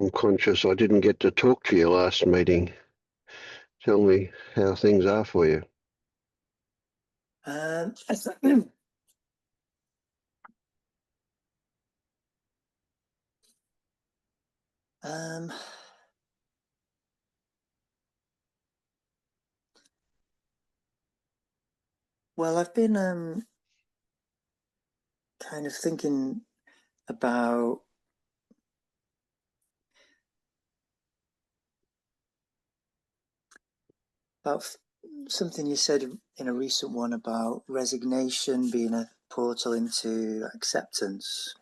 I'm conscious I didn't get to talk to you last meeting. Tell me how things are for you. Um, um, well, I've been kind of thinking about something you said in a recent one about resignation being a portal into acceptance.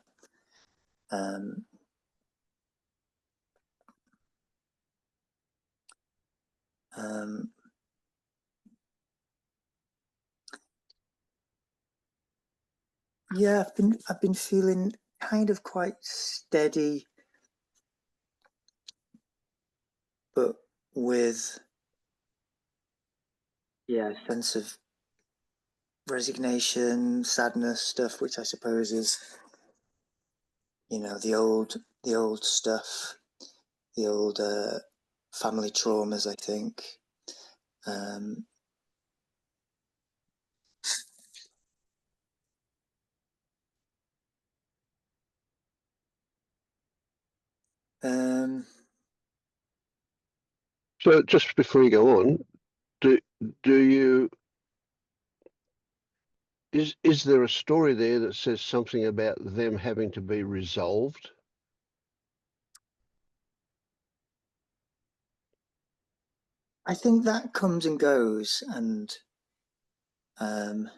Um, um, yeah, I've been feeling kind of quite steady, but with a sense of resignation, sadness, stuff, which I suppose is, the old stuff, the old family traumas, I think. Um, um, So just before you go on, do do you is there a story there that says something about them having to be resolved? I think that comes and goes, and um,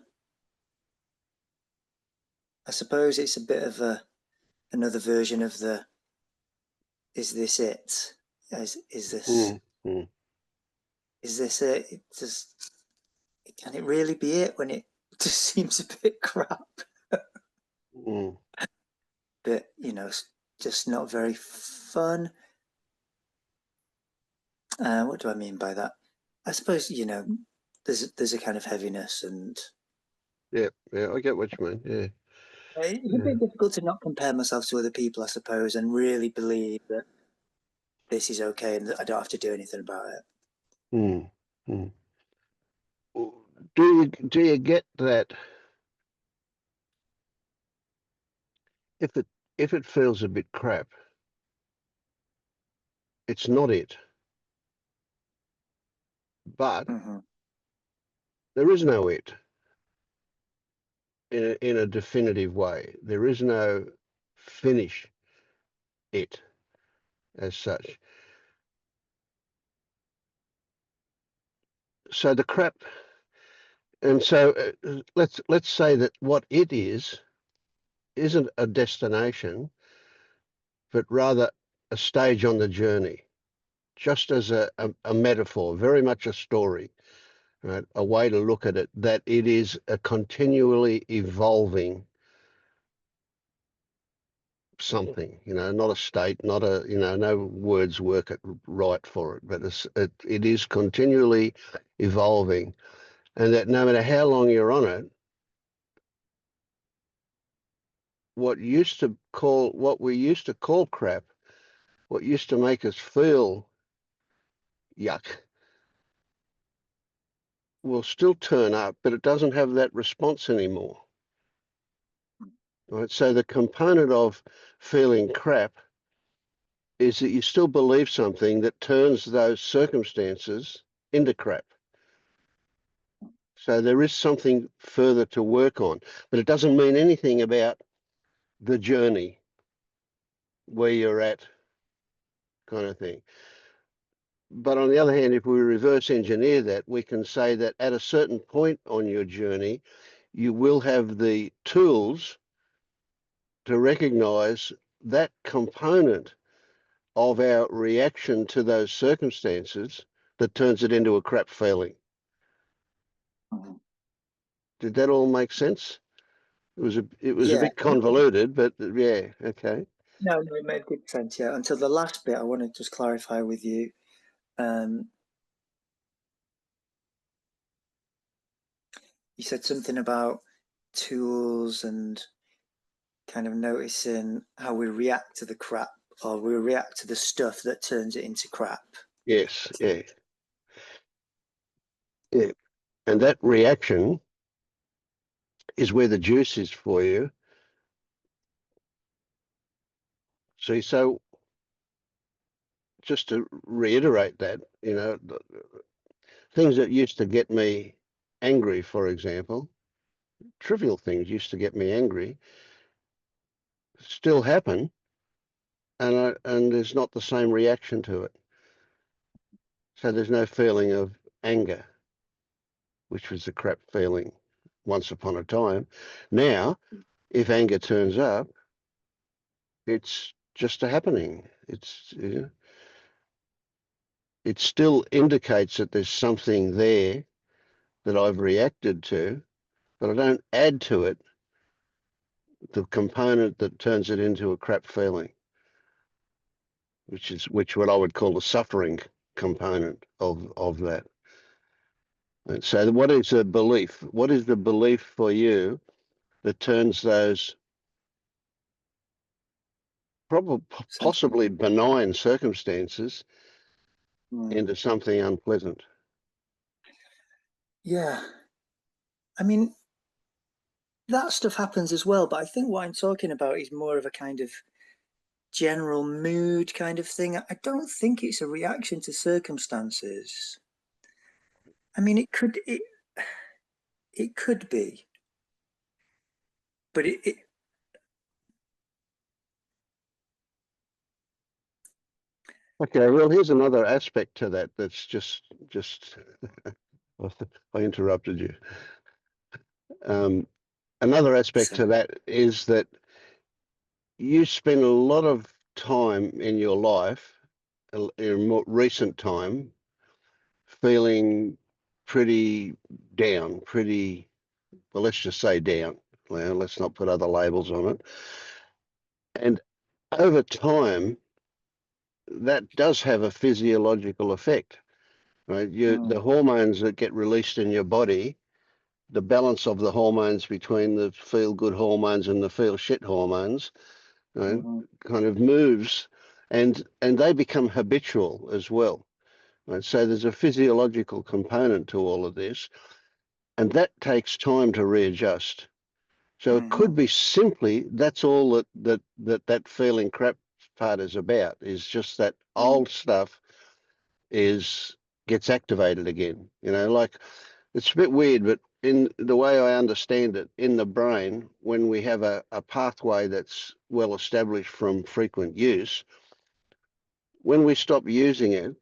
I suppose it's a bit of another version of the "is this it? Is this Mm, mm, is this it? Can it really be it when it just seems a bit crap? mm. But just not very fun. What do I mean by that? I suppose there's a kind of heaviness, and Yeah, yeah, I get what you mean. Yeah, it's a yeah. bit difficult to not compare myself to other people, I suppose, and really believe that this is okay and that I don't have to do anything about it. Mm, mm. Do you get that if it feels a bit crap, it's not it, but Mm-hmm. there is no it in a definitive way. There is no finish it as such. So the crap, and so let's say that what it is isn't a destination, but rather a stage on the journey, just as a metaphor, very much a story, right? A way to look at it, that it is a continually evolving something, not a state, not a, no words work it right for it, but it is continually evolving, and that no matter how long you're on it, what we used to call crap, what used to make us feel yuck, will still turn up, but it doesn't have that response anymore. Right? So the component of feeling crap is that you still believe something that turns those circumstances into crap. So there is something further to work on, but it doesn't mean anything about the journey where you're at, kind of thing. But on the other hand, if we reverse engineer that, we can say that at a certain point on your journey, you will have the tools to recognize that component of our reaction to those circumstances that turns it into a crap feeling. Mm-hmm. Did that all make sense? It was a Yeah, bit convoluted, but yeah, okay. no, it made good sense. Yeah, until the last bit, I want to just clarify with you. Um, you said something about tools and kind of noticing how we react to the crap or we react to the stuff that turns it into crap. Yes, yeah, yeah. And that reaction is where the juice is for you. See, so just to reiterate that, things that used to get me angry, for example, trivial things used to get me angry, still happen, and there's not the same reaction to it. So there's no feeling of anger, which was a crap feeling once upon a time. Now, if anger turns up, it's just a happening. It still indicates that there's something there that I've reacted to, but I don't add to it the component that turns it into a crap feeling, which what I would call the suffering component of that. And so what is the belief? What is the belief for you that turns those probably So, possibly benign circumstances mm, into something unpleasant? yeah, I mean, that stuff happens as well, but I think what I'm talking about is more of a kind of general mood kind of thing. I don't think it's a reaction to circumstances. I mean, it could be, but Okay, well, here's another aspect to that that's just I interrupted you. Um, Another aspect so, to that is that you spend a lot of time in your life, in more recent time, feeling pretty down, pretty, well, let's just say down. Well, let's not put other labels on it. And over time, that does have a physiological effect, right? The mm, hormones that get released in your body, the balance of the hormones between the feel good hormones and the feel shit hormones, right, mm-hmm, kind of moves, and they become habitual as well. Right? So there's a physiological component to all of this, and that takes time to readjust. So it mm-hmm, could be simply that's all that feeling crap part is about, is just that mm, old stuff is gets activated again. Like it's a bit weird, but in the way I understand it, in the brain, when we have a pathway that's well established from frequent use, when we stop using it,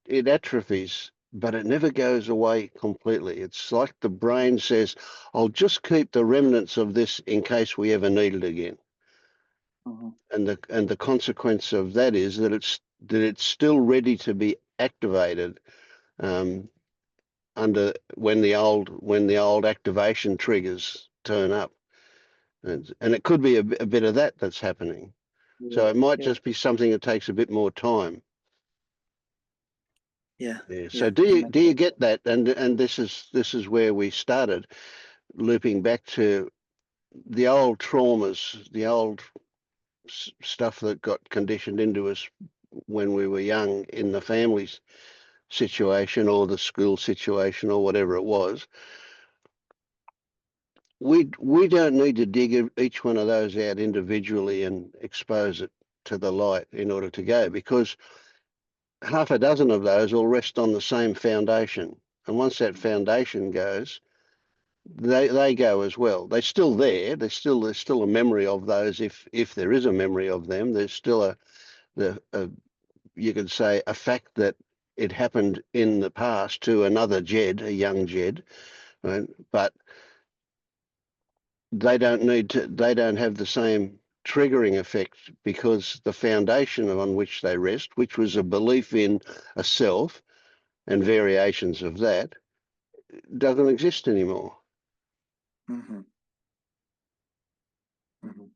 it atrophies, but it never goes away completely. It's like the brain says, I'll just keep the remnants of this in case we ever need it again. mm-hmm, And the consequence of that is that it's still ready to be activated um, under when the old activation triggers turn up. And it could be a bit of that that's happening. So yeah, it might yeah, just be something that takes a bit more time. yeah, Yeah. So yeah, do that you makes do you sense. get that? And this is where we started, looping back to the old traumas, the old stuff that got conditioned into us when we were young in the family situation or the school situation or whatever it was. We don't need to dig each one of those out individually and expose it to the light in order to go, because half a dozen of those all rest on the same foundation. And once that foundation goes, they go as well. They're still there. There's still a memory of those, if there is a memory of them. There's still a you could say a fact that it happened in the past to another Jed, a young Jed, right? But they don't have the same triggering effect, because the foundation on which they rest, which was a belief in a self and variations of that, doesn't exist anymore. Mm-hmm, mm-hmm.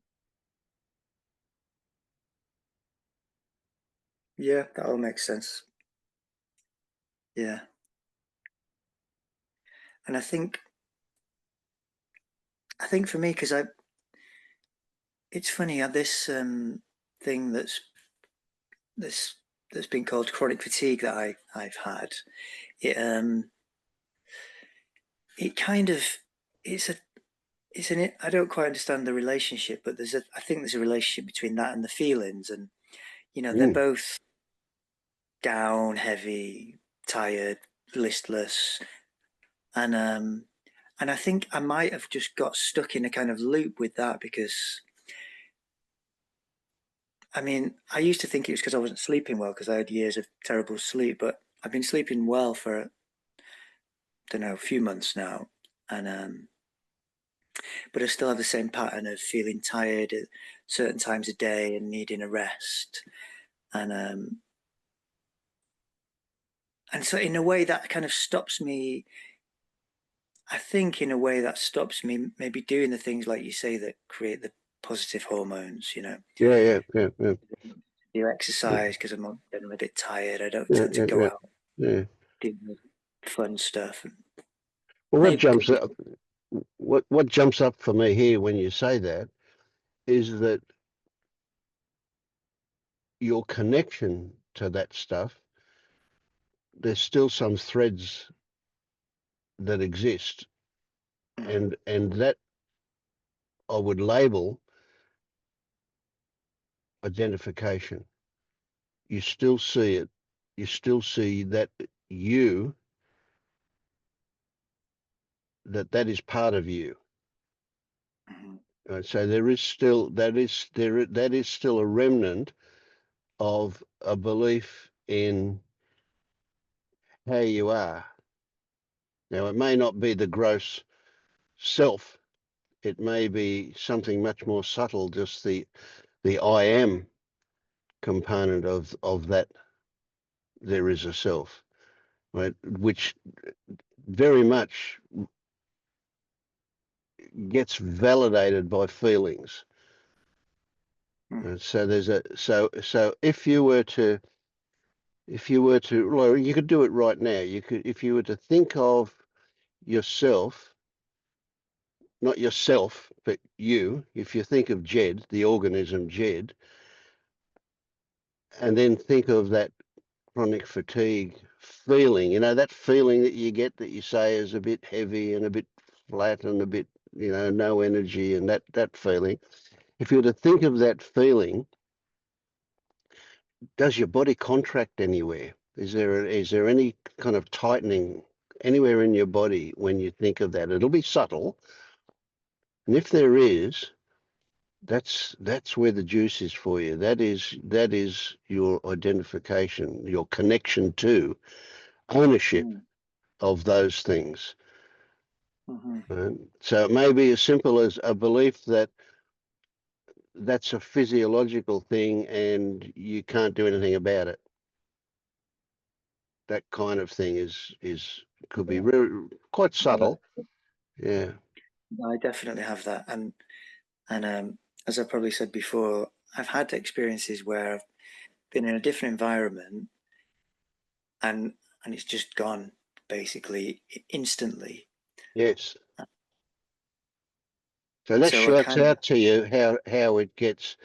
Yeah, that all makes sense. Yeah, and I think for me, because it's funny, this thing that's that's been called chronic fatigue that I've had. It it kind of it's a it's an I don't quite understand the relationship, but I think there's a relationship between that and the feelings, and they're Mm. both down, heavy, tired, listless, and I think I might have just got stuck in a kind of loop with that because I mean I used to think it was because I wasn't sleeping well because I had years of terrible sleep, but I've been sleeping well for I don't know a few months now, and but I still have the same pattern of feeling tired at certain times of day and needing a rest, and so in a way that kind of stops me. I think in a way that stops me maybe doing the things like you say that create the positive hormones. Yeah, yeah, yeah, yeah, Do yeah, exercise because I'm a bit tired. I don't yeah, tend to yeah, go yeah. out Yeah. and do fun stuff. Well, what Maybe jumps up, what jumps up for me here when you say that is that your connection to that stuff, there's still some threads that exist, mm, and that I would label identification. You still see it. You still see that you, that is part of you. mm, So there is still that is still a remnant of a belief in how you are. Now it may not be the gross self. It may be something much more subtle, just the I am component of that there is a self, right? Which very much gets validated by feelings. mm, So there's a so if you were to well, you could do it right now. You could if you were to think of yourself, not yourself, but you, if you think of Jed, the organism Jed, and then think of that chronic fatigue feeling, that feeling that you get that you say is a bit heavy and a bit flat and a bit, no energy and that feeling. If you were to think of that feeling, does your body contract anywhere? Is there any kind of tightening anywhere in your body when you think of that? It'll be subtle, and if there is, that's where the juice is for you. That is your identification, your connection to ownership mm, of those things. mm, So it may be as simple as a belief that that's a physiological thing and you can't do anything about it. That kind of thing is could be yeah. quite No, subtle. Yeah. I definitely have that, and as I probably said before, I've had experiences where I've been in a different environment and it's just gone basically instantly. Yes. So that So I shouts kind of out to you how it gets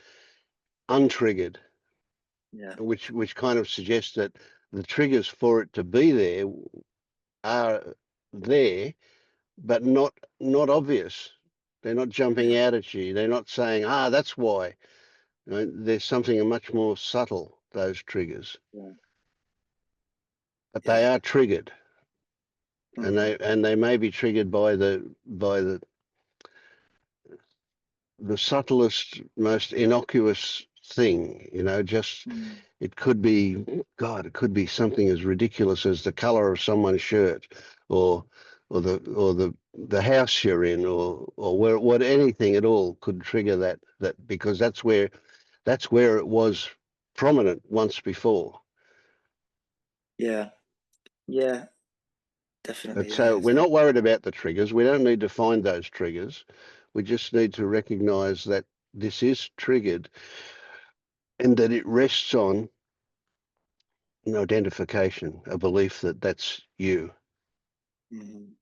untriggered, yeah which kind of suggests that the triggers for it to be there are there, but not obvious. They're not jumping yeah out at you. They're not saying, that's why. There's something much more subtle, those triggers. yeah But they yeah are triggered. And mm, they may be triggered by the subtlest, most innocuous thing, just mm, it could be, God, it could be something as ridiculous as the color of someone's shirt or the house you're in or where what anything at all could trigger that because that's where it was prominent once before. yeah yeah And definitely so there's we're that not worried about the triggers. We don't need to find those triggers. We just need to recognize that this is triggered and that it rests on an identification, a belief that that's you. mm,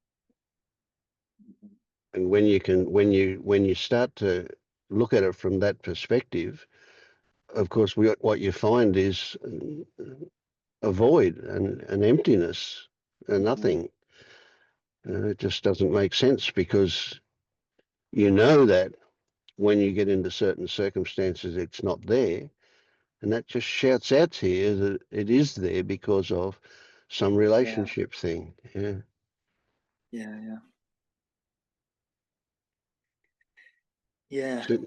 And when you start to look at it from that perspective, of course, what you find is a void and an emptiness and Mhm. nothing. It just doesn't make sense because you know that when you get into certain circumstances, it's not there. And that just shouts out to you that it is there because of some Yeah, relationship thing. Yeah. yeah, yeah. So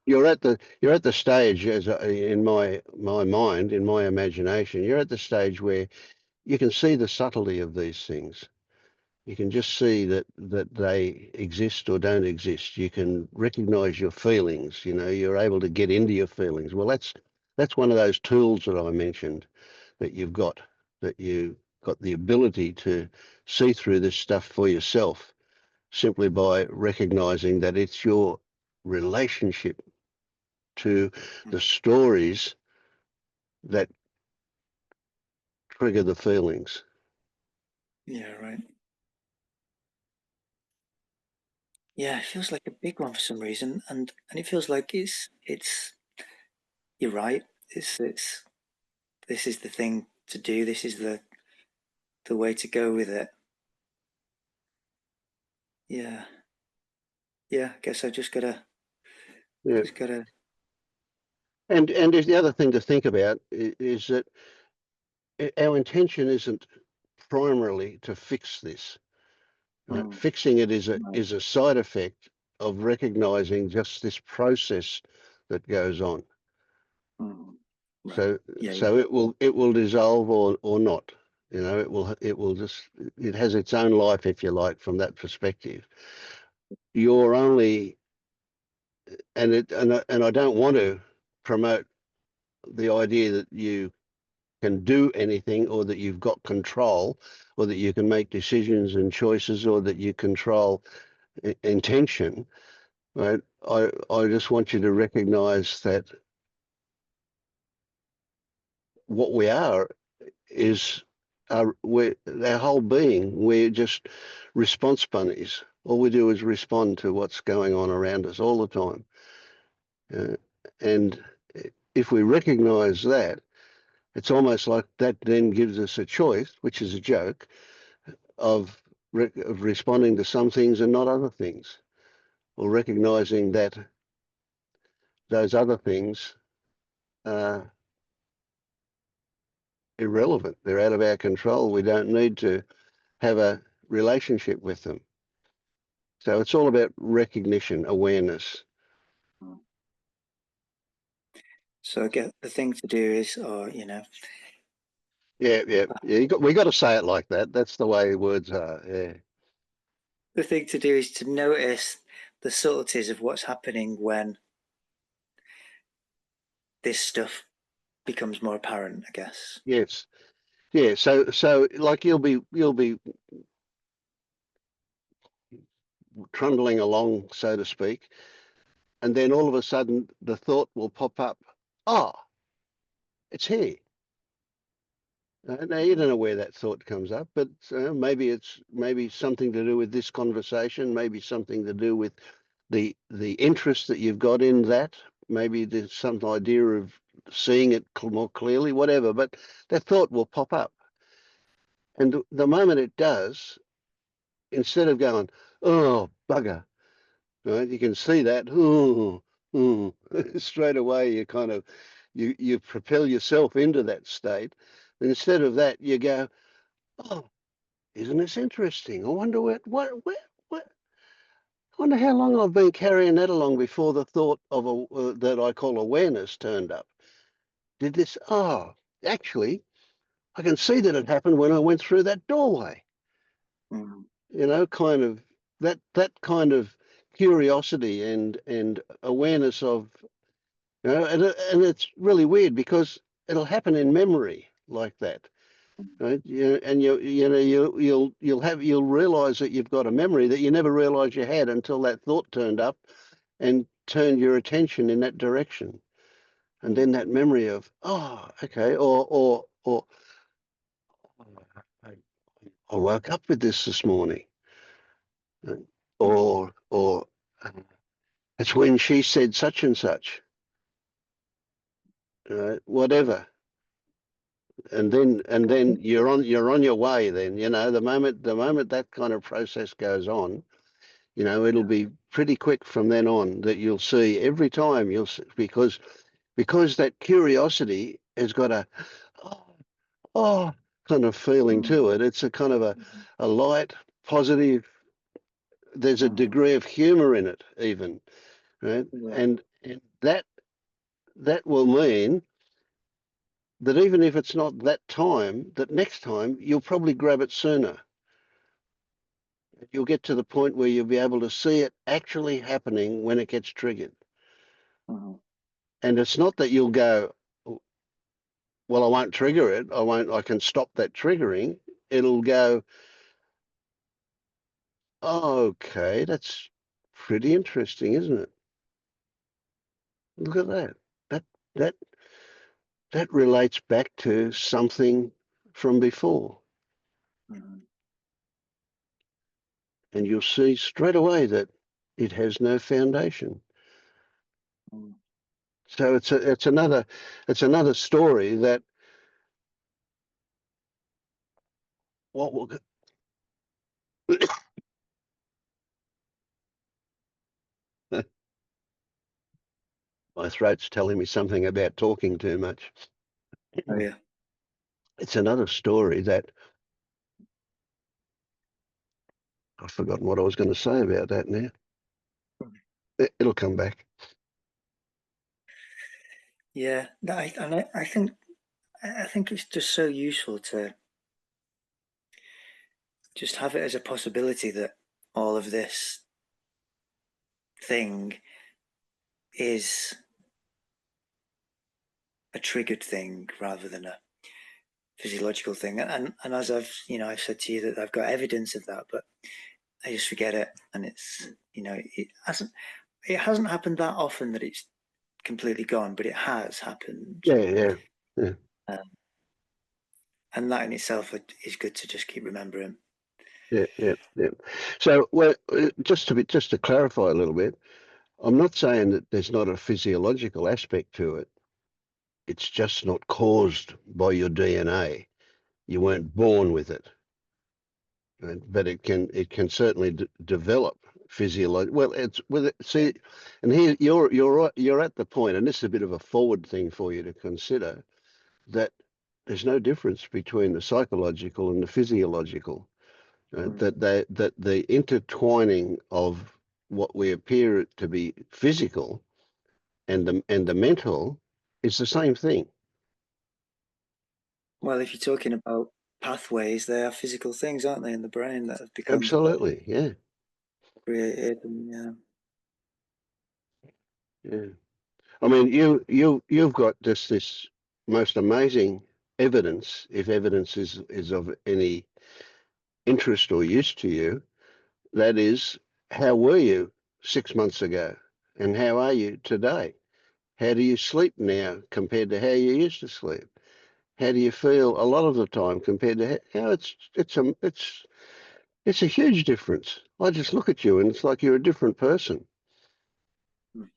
you're at the stage in my mind, in my imagination, you're at the stage where you can see the subtlety of these things. You can just see that they exist or don't exist. You can recognize your feelings. You're able to get into your feelings. Well, that's one of those tools that I mentioned that you've got, that you got the ability to see through this stuff for yourself simply by recognizing that it's your relationship to Mm. the stories that trigger the feelings. Yeah, right. Yeah, it feels like a big one for some reason, and it feels like it's you're right. It's this is the thing to do. This is the way to go with it. Yeah, yeah. I guess I Yeah. just gotta. And the other thing to think about is that our intention isn't primarily to fix this. Right? Mm, Fixing it is a right, is a side effect of recognizing just this process that goes on. mm, right. So Yeah, so it will dissolve or not. It will just it has its own life, if you like, from that perspective. You're only and I don't want to promote the idea that you can do anything or that you've got control or that you can make decisions and choices or that you control intention, right? I just want you to recognize that what we are is our whole being. We're just response bunnies. All we do is respond to what's going on around us all the time. Uh, and if we recognize that, it's almost like that then gives us a choice, which is a joke, of, of responding to some things and not other things, or recognizing that those other things are irrelevant. They're out of our control. We don't need to have a relationship with them. So it's all about recognition, awareness. mm. So I guess the thing to do is, or Yeah, yeah, yeah. We got to say it like that. That's the way words are. Yeah, the thing to do is to notice the subtleties of what's happening when this stuff becomes more apparent. I guess. yes, yeah. So like you'll be trundling along, so to speak, and then all of a sudden the thought will pop up. Oh, it's here. Now you don't know where that thought comes up, but maybe it's maybe something to do with this conversation, maybe something to do with the interest that you've got in that. Maybe there's some idea of seeing it more clearly, whatever. But that thought will pop up, and the moment it does, instead of going, "Oh bugger," right? You can see that. Oh, oh. Straight away, you propel yourself into that state. And instead of that, you go, "Oh, isn't this interesting? I wonder what, I wonder how long I've been carrying that along before the thought of that I call awareness turned up. Did this? Oh, actually, I can see that it happened when I went through that doorway. Mm, Kind of that kind of curiosity and awareness of and it's really weird because it'll happen in memory like that. Right? And you'll realize that you've got a memory that you never realized you had until that thought turned up and turned your attention in that direction. And then that memory of, oh, okay, or I, I woke up with this morning, uh, or it's when she said such and such. whatever, and then you're on your way. Then the moment that kind of process goes on, it'll Yeah. be pretty quick from then on that you'll see every time you'll see, because that curiosity has got oh, oh kind of feeling Mm, to it. It's a kind of a, mm, a light, positive. There's a mm, degree of humor in it, even, right? yeah. And that will mean that even if it's not that time, that next time you'll probably grab it sooner. You'll get to the point where you'll be able to see it actually happening when it gets triggered. Mm, And it's not that you'll go, well, I won't trigger it. I can stop that triggering. It'll go, oh, okay, that's pretty interesting, isn't it? Look at that. That that that relates back to something from before. mm, And you'll see straight away that it has no foundation. mm. So it's another story that what will my throat's telling me something about talking too much. Oh yeah. It's another story that I've forgotten what I was going to say about that now. It'll come back. Yeah. And I think it's just so useful to just have it as a possibility that all of this thing is a triggered thing rather than a physiological thing. And as I've said to you that I've got evidence of that, but I just forget it, and it hasn't happened that often that it's completely gone, but it has happened, Yeah, yeah, yeah, um, and that in itself is good to just keep remembering. yeah, yeah, yeah. So, well, just to clarify a little bit, I'm not saying that there's not a physiological aspect to it. It's just not caused by your DNA. You weren't born with it, right? But it can certainly develop physiology. Well, it's with it. See, and here you're at the point, and this is a bit of a forward thing for you to consider that there's no difference between the psychological and the physiological. Mm. That the intertwining of what we appear to be physical and the mental is the same thing. Well, if you're talking about pathways, they are physical things, aren't they, in the brain that have become Absolutely, yeah, created, and yeah. yeah. I mean, you've got just this most amazing evidence, if evidence is of any interest or use to you. That is, how were you 6 months ago, and how are you today? How do you sleep now compared to how you used to sleep? How do you feel a lot of the time compared to how it's a huge difference. I just look at you and it's like you're a different person. Mm.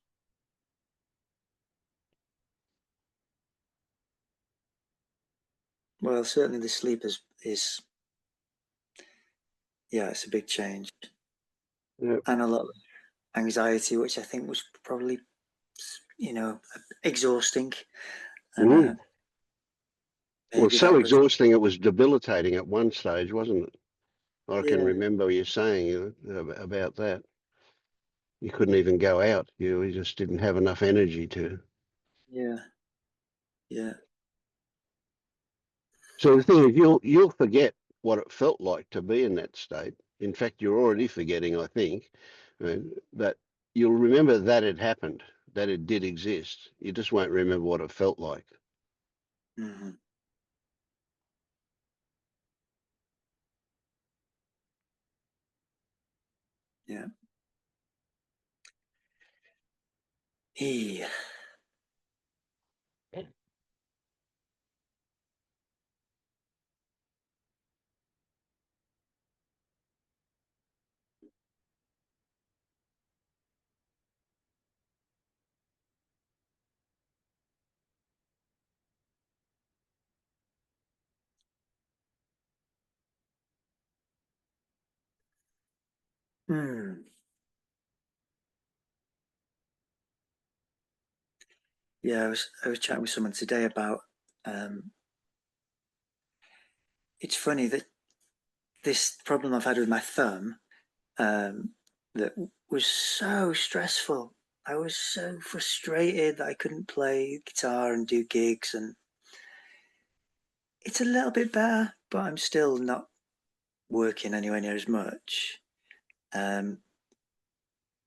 Well, certainly the sleep is yeah, it's a big change, Yeah. and a lot of anxiety, which I think was probably exhausting, and Mm. Well, maybe so that was exhausting it was debilitating at one stage, wasn't it? I can yeah, remember you saying about that. You couldn't even go out. You just didn't have enough energy to. yeah, yeah. So the thing is, you'll forget what it felt like to be in that state. In fact, you're already forgetting, I think, uh, that you'll remember that it happened, that it did exist. You just won't remember what it felt like. Hmm. Yeah. Yeah. Hmm. Yeah, I was chatting with someone today about it's funny that this problem I've had with my thumb um, that was so stressful. I was so frustrated that I couldn't play guitar and do gigs, and it's a little bit better, but I'm still not working anywhere near as much. Um,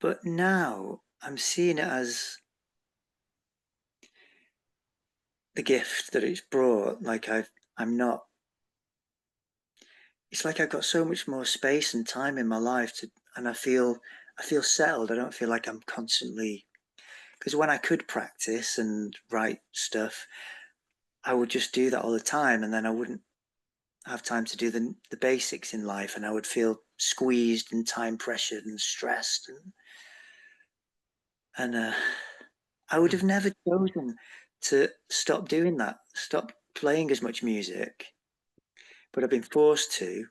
but now I'm seeing it as the gift that it's brought. I'm not. It's like I've got so much more space and time in my life and I feel settled. I don't feel like I'm constantly because when I could practice and write stuff, I would just do that all the time, and then I wouldn't have time to do the basics in life, and I would feel squeezed and time pressured and stressed, and I would have never chosen to stop doing that, stop playing as much music, but I've been forced to,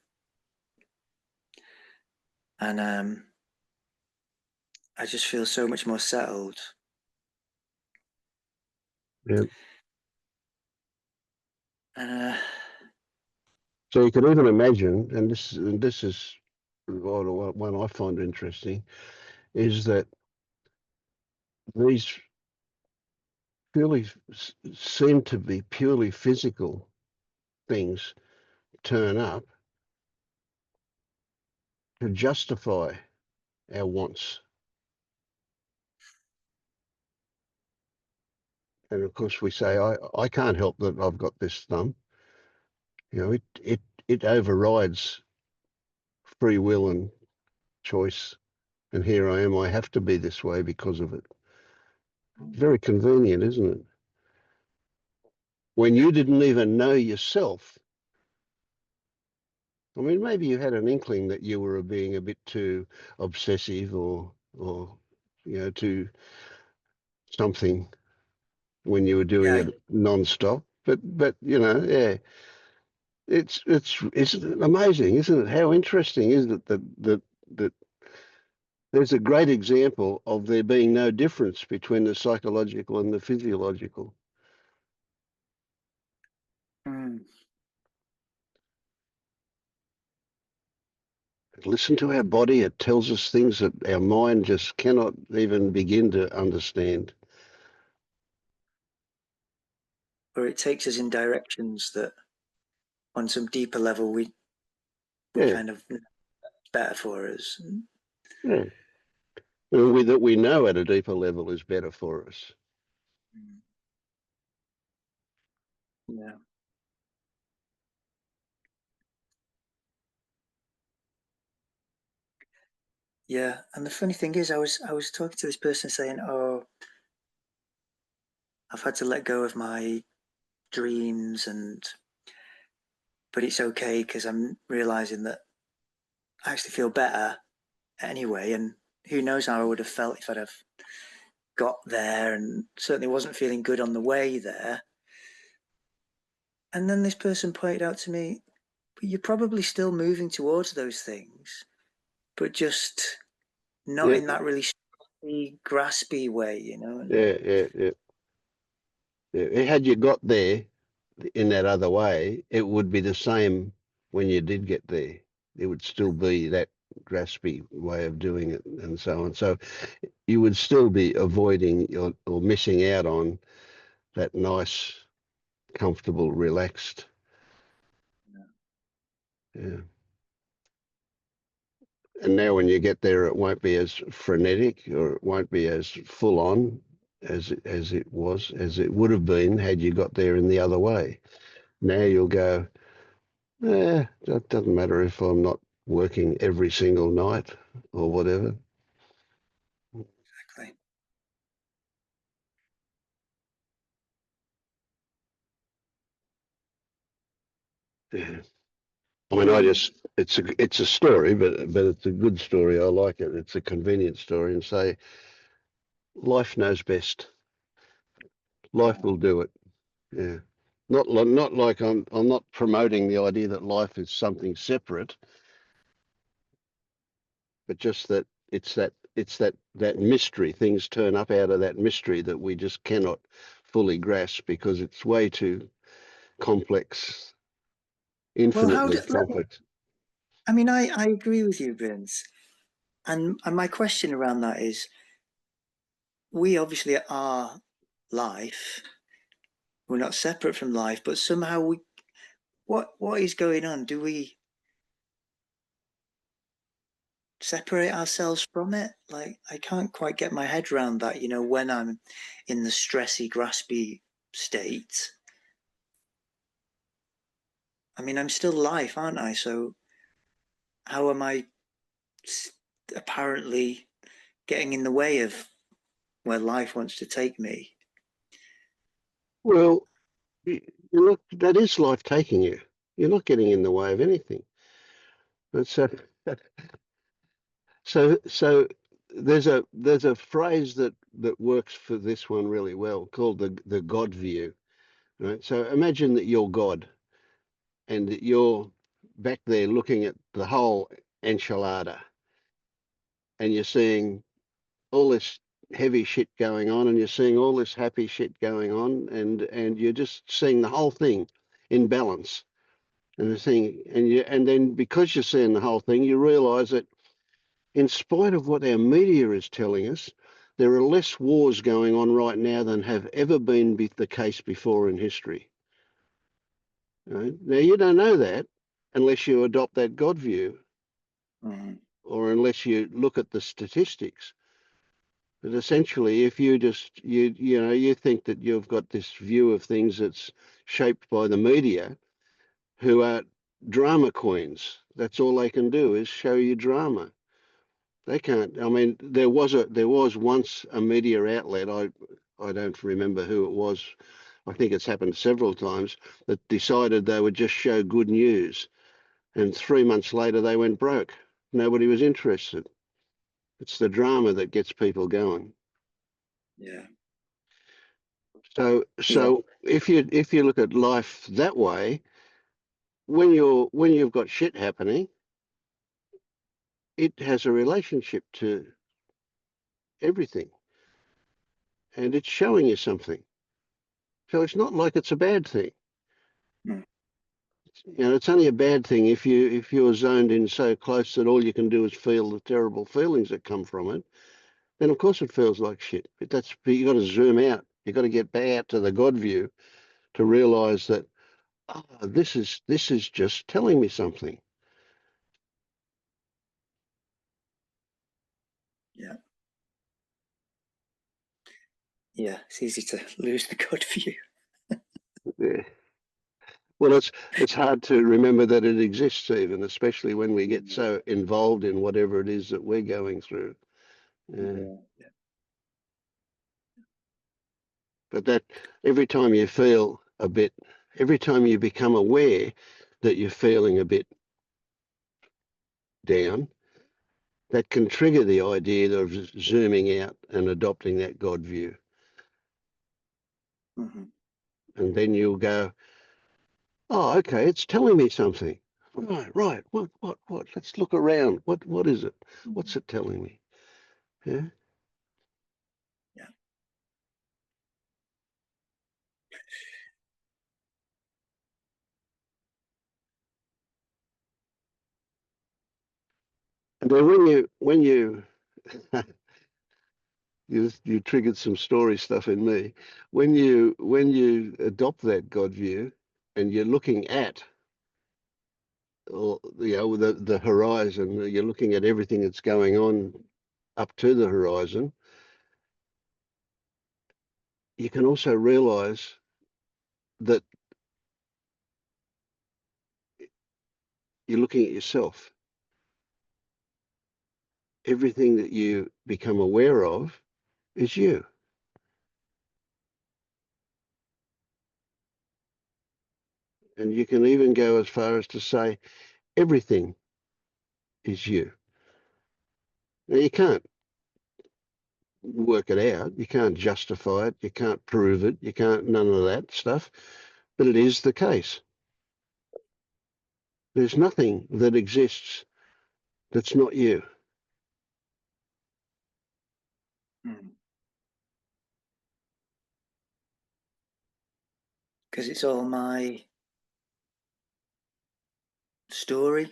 and I just feel so much more settled. Yeah. And So you can even imagine, and this is one I find interesting, is that these purely seem to be purely physical things turn up to justify our wants. And of course we say, I can't help that I've got this thumb. You know, it overrides free will and choice. And here I am, I have to be this way because of it. Very convenient, isn't it? When you didn't even know yourself. I mean, maybe you had an inkling that you were being a bit too obsessive or too something when you were doing yeah, it non-stop. But yeah, it's amazing, isn't it? How interesting is it that there's a great example of there being no difference between the psychological and the physiological. mm, Listen to our body; it tells us things that our mind just cannot even begin to understand. or it takes us in directions that, on some deeper level, we Yeah, kind of better for us. yeah. And that we know at a deeper level is better for us. Mm, yeah. Yeah, and the funny thing is, I was talking to this person saying, "Oh, I've had to let go of my dreams, and but it's okay because I'm realizing that I actually feel better anyway, and who knows how I would have felt if I'd have got there, and certainly wasn't feeling good on the way there." And then this person pointed out to me, "But you're probably still moving towards those things, but just not Yeah, in that really graspy way, you know." And yeah. Yeah. Had you got there in that other way, it would be the same when you did get there. It would still be that graspy way of doing it and so on. So you would still be avoiding or missing out on that nice, comfortable, relaxed. Yeah. And now when you get there, it won't be as frenetic or it won't be as full on as it would have been had you got there in the other way. Now you'll go, that doesn't matter if I'm not working every single night or whatever. exactly. Yeah. I mean, Hmm. it's a story, but it's a good story. I like it. It's a convenient story, and say life knows best. Life will do it. Yeah. Not like I'm not promoting the idea that life is something separate. but just that it's that mystery. Things turn up out of that mystery that we just cannot fully grasp because it's way too complex, Well, how do, infinitely complex. I mean, I agree with you, Vince. And my question around that is, we obviously are life. We're not separate from life, but somehow what is going on? Do we separate ourselves from it? Like, I can't quite get my head around that, when I'm in the stressy, graspy state. I mean, I'm still life, aren't I? So how am I apparently getting in the way of where life wants to take me? Well, you're not, that is life taking you. You're not getting in the way of anything. And so there's a phrase that works for this one really well called the God view, right? So imagine that you're God and that you're back there looking at the whole enchilada and you're seeing all this heavy shit going on and you're seeing all this happy shit going on and you're just seeing the whole thing in balance. And the thing, and then because you're seeing the whole thing, you realise that in spite of what our media is telling us, there are less wars going on right now than have ever been the case before in history. Right? Now you don't know that unless you adopt that God view, Mm, or unless you look at the statistics. But essentially, if you think that you've got this view of things that's shaped by the media, who are drama queens. That's all they can do is show you drama. They can't. I mean, there was once a media outlet. I don't remember who it was. I think it's happened several times that decided they would just show good news, and 3 months later they went broke. Nobody was interested. It's the drama that gets people going. yeah. So Yeah. so if you look at life that way, when you've got shit happening, it has a relationship to everything, and it's showing you something. So it's not like it's a bad thing. Mm, It's only a bad thing if you're zoned in so close that all you can do is feel the terrible feelings that come from it. Then of course it feels like shit. But you got to zoom out. You got to get back out to the God view to realise that this is just telling me something. yeah. Yeah. It's easy to lose the God view. Yeah. Well, it's hard to remember that it exists even, especially when we get Mm, so involved in whatever it is that we're going through. Uh, yeah. but that every time you feel a bit, every time you become aware that you're feeling a bit down, that can trigger the idea of zooming out and adopting that God view. Hmm. And then you'll go, oh, okay, it's telling me something. Right, right. What? Let's look around. What is it? What's it telling me? Yeah. Yeah. And then when you you triggered some story stuff in me. When you adopt that God view and you're looking at or the horizon, you're looking at everything that's going on up to the horizon, you can also realize that you're looking at yourself. Everything that you become aware of is you. And you can even go as far as to say everything is you. Now, you can't work it out. You can't justify it. You can't prove it. You can't, none of that stuff. But it is the case. There's nothing that exists that's not you. Because it's all my story.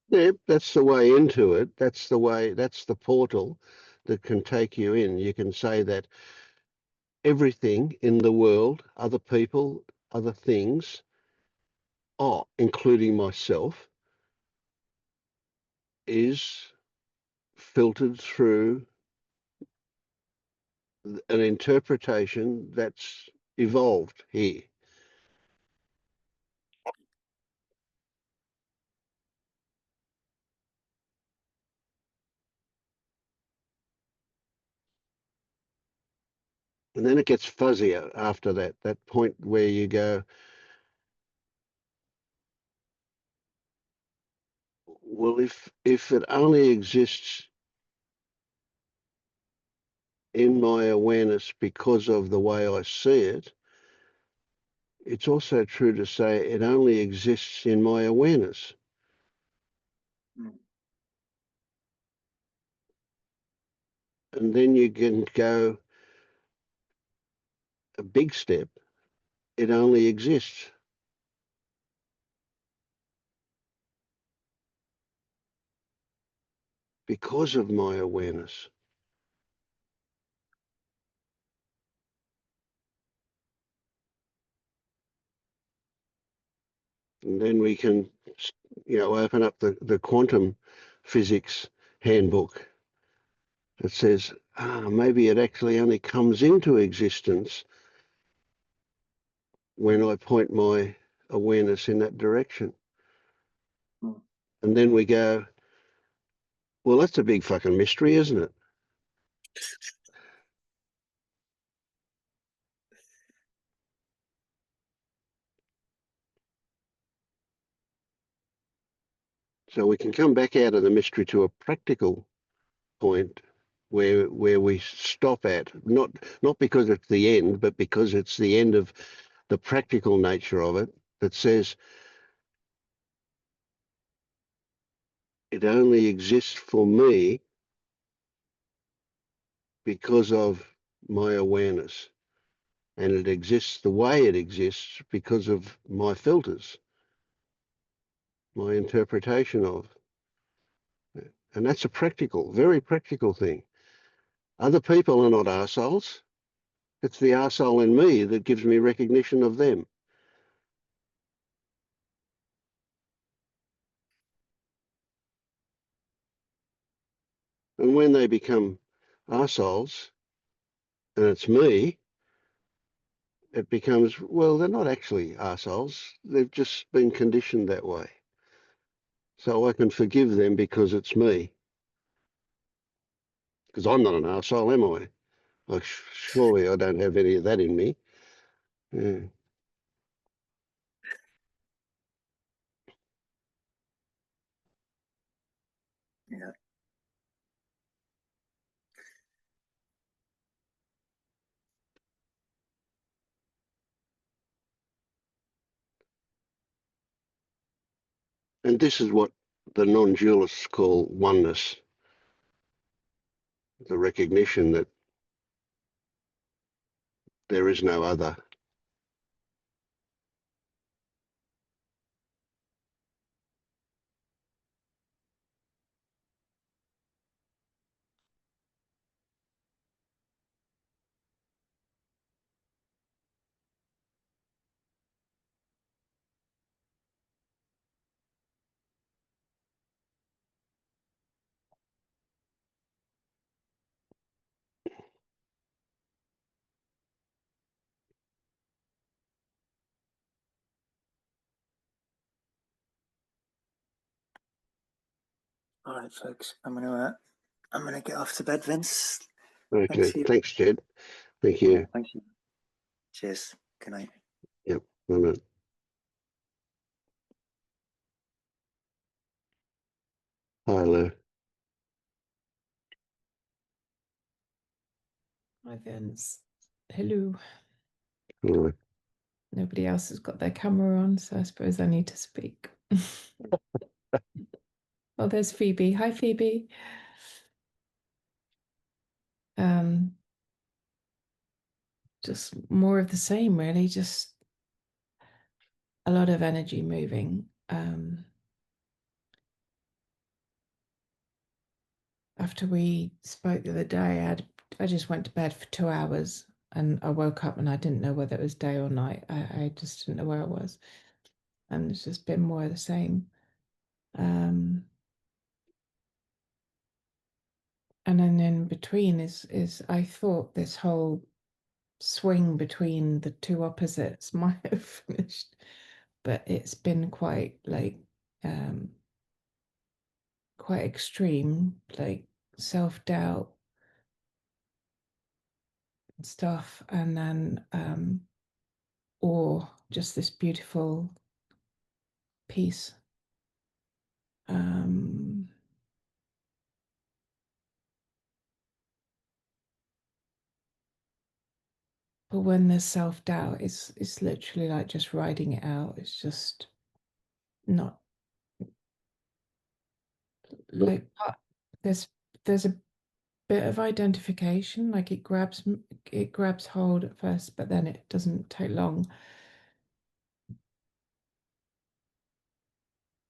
Yeah, that's the way into it. That's the way, that's the portal that can take you in. You can say that everything in the world, other people, other things, oh, including myself, is filtered through an interpretation that's evolved here. And then it gets fuzzier after that point where you go, well, if it only exists in my awareness because of the way I see it, it's also true to say it only exists in my awareness. Mm. And then you can go a big step. It only exists because of my awareness. And then we can, open up the quantum physics handbook that says, maybe it actually only comes into existence when I point my awareness in that direction. Mm. And then we go, well, that's a big fucking mystery, isn't it? So we can come back out of the mystery to a practical point where we stop at, not because it's the end, but because it's the end of the practical nature of it, that says it only exists for me because of my awareness. And it exists the way it exists because of my filters, my interpretation of. And that's a practical, very practical thing. Other people are not arseholes. It's the arsehole in me that gives me recognition of them. And when they become arseholes, and it's me, it becomes, well, they're not actually arseholes. They've just been conditioned that way. So I can forgive them because it's me. Because I'm not an arsehole, am I? Like, surely I don't have any of that in me. Yeah. Yeah. And this is what the non-dualists call oneness, the recognition that there is no other. All right, folks. I'm gonna get off to bed, Vince. Thanks Okay, for you. thanks, Jed. Thank Yeah, you. thank you. Cheers. Good night. Yep. Hi, Lou. Hi, Vince. Hello. Hi. Nobody else has got their camera on, so I suppose I need to speak. Oh, there's Phoebe. Hi, Phoebe. Just more of the same, really. Just a lot of energy moving. After we spoke the other day, I just went to bed for 2 hours and I woke up and I didn't know whether it was day or night. I just didn't know where I was. And it's just been more of the same. And then in between is I thought this whole swing between the two opposites might have finished, but it's been quite extreme, like self-doubt and stuff, and then or just this beautiful peace. Um, but when there's self-doubt, it's literally like just riding it out. It's just not like there's a bit of identification, like it grabs hold at first, but then it doesn't take long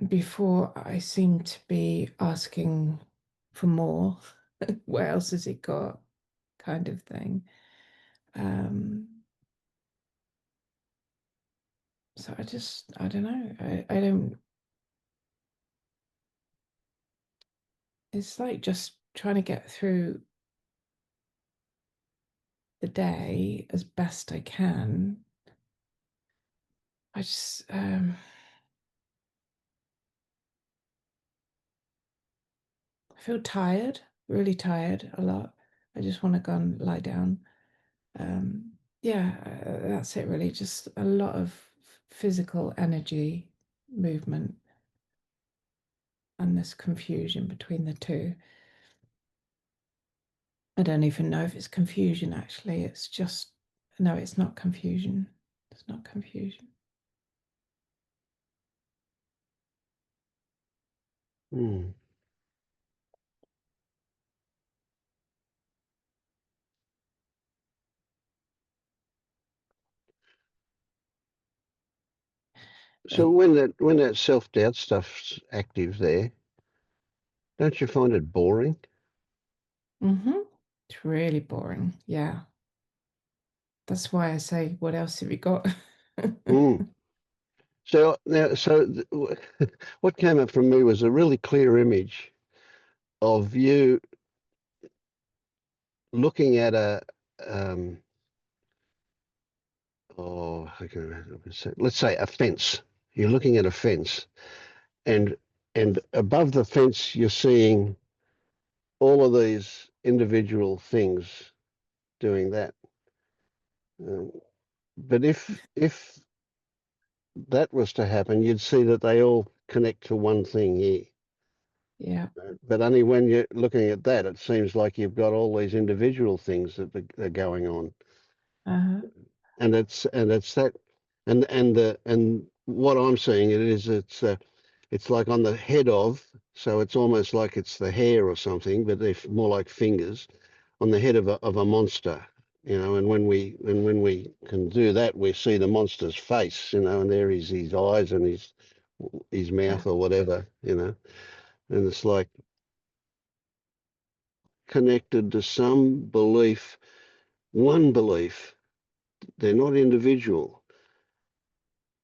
before I seem to be asking for more. What else has it got? Kind of thing. Um, so I don't know. I don't, it's like just trying to get through the day as best I can. I just, I feel tired, really tired a lot. I just want to go and lie down. Yeah, that's it really. Just a lot of physical energy, movement, and this confusion between the two. I don't even know if it's confusion actually. It's just, no, it's not confusion. It's not confusion. Mm. So Like, when that self-doubt stuff's active there, don't you find it boring? mm-hmm. It's really boring. Yeah. That's why I say, what else have you got? Mm. So now, what came up from me was a really clear image of you looking at um, how can I say, let's say a fence. You're looking at a fence, and and above the fence, you're seeing all of these individual things doing that. Um, but if that was to happen, you'd see that they all connect to one thing here. Yeah. But only when you're looking at that, it seems like you've got all these individual things that are going on, Uh-huh. and it's that, and what I'm seeing it is it's like on the head of, so it's almost like it's the hair or something, but they're more like fingers on the head of a monster, you know. And when we can do that, we see the monster's face, you know, and there is his eyes and his Yeah. mouth or whatever, you know, and it's like connected to some belief, one belief. They're not individual.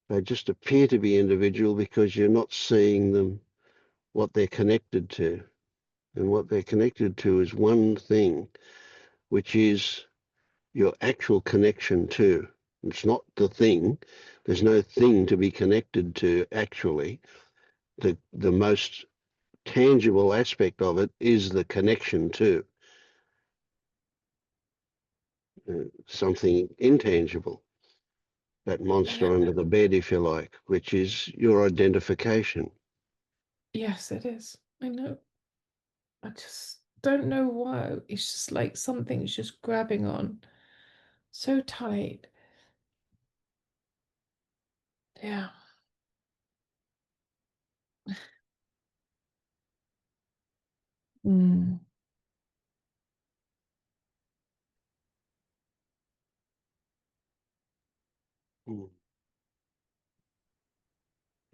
They just appear to be individual because you're not seeing them what they're connected to. And what they're connected to is one thing, which is your actual connection to. It's not the thing. There's no thing to be connected to actually. The most tangible aspect of it is the connection to something intangible. That monster under the bed, if you like, which is your identification. Yes, it is. I know. I just don't know why. It's just like something's just grabbing on so tight. Yeah. Mm.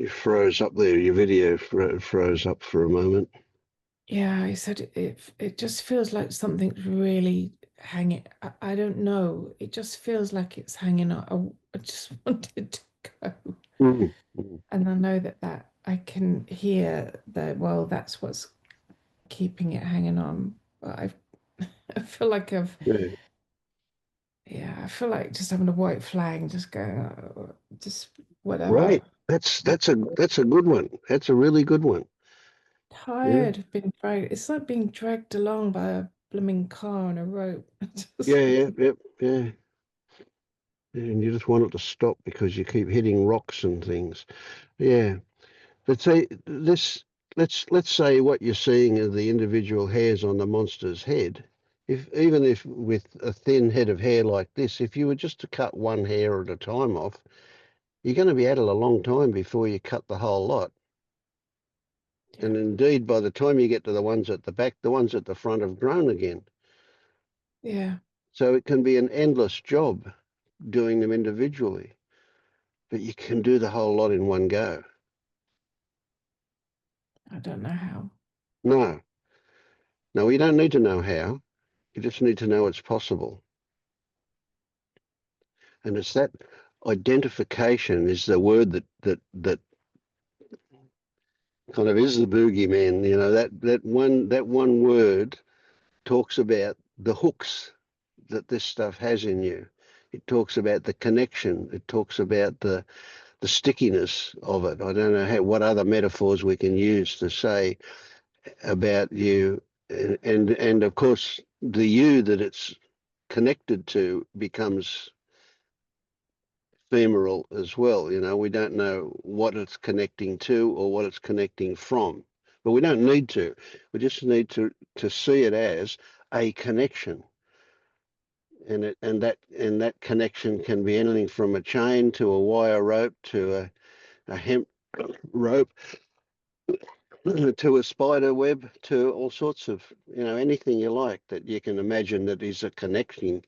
You froze up there. Your video froze up for a moment. Yeah, I said it just feels like something's really hanging. I don't know. It just feels like it's hanging on. I just wanted to go. Mm, mm. And I know that I can hear that, well, that's what's keeping it hanging on. But I feel like Yeah. I feel like just having a white flag, just going, just whatever. Right. That's a good one. That's a really good one. Yeah. Tired of being dragged. It's like being dragged along by a blooming car on a rope. Yeah, Just, yeah, yep, yeah. And you just want it to stop because you keep hitting rocks and things. Yeah. But say this let's say what you're seeing are the individual hairs on the monster's head. If even if with a thin head of hair like this, if you were just to cut one hair at a time off, you're going to be at it a long time before you cut the whole lot. yeah, And indeed, by the time you get to the ones at the back, the ones at the front have grown again. yeah. So it can be an endless job doing them individually, but you can do the whole lot in one go. I don't know how. No, no, you don't need to know how. You just need to know it's possible. And it's that identification is the word that kind of is the boogeyman. You know, that one word talks about the hooks that this stuff has in you. It talks about the connection. It talks about the stickiness of it. I don't know what other metaphors we can use to say about you, and of course the you that it's connected to becomes ephemeral as well. You know, we don't know what it's connecting to or what it's connecting from, but we don't need to. We just need to see it as a connection, and that connection can be anything from a chain to a wire rope to a hemp rope to a spider web to all sorts of, anything you like that you can imagine that is a connecting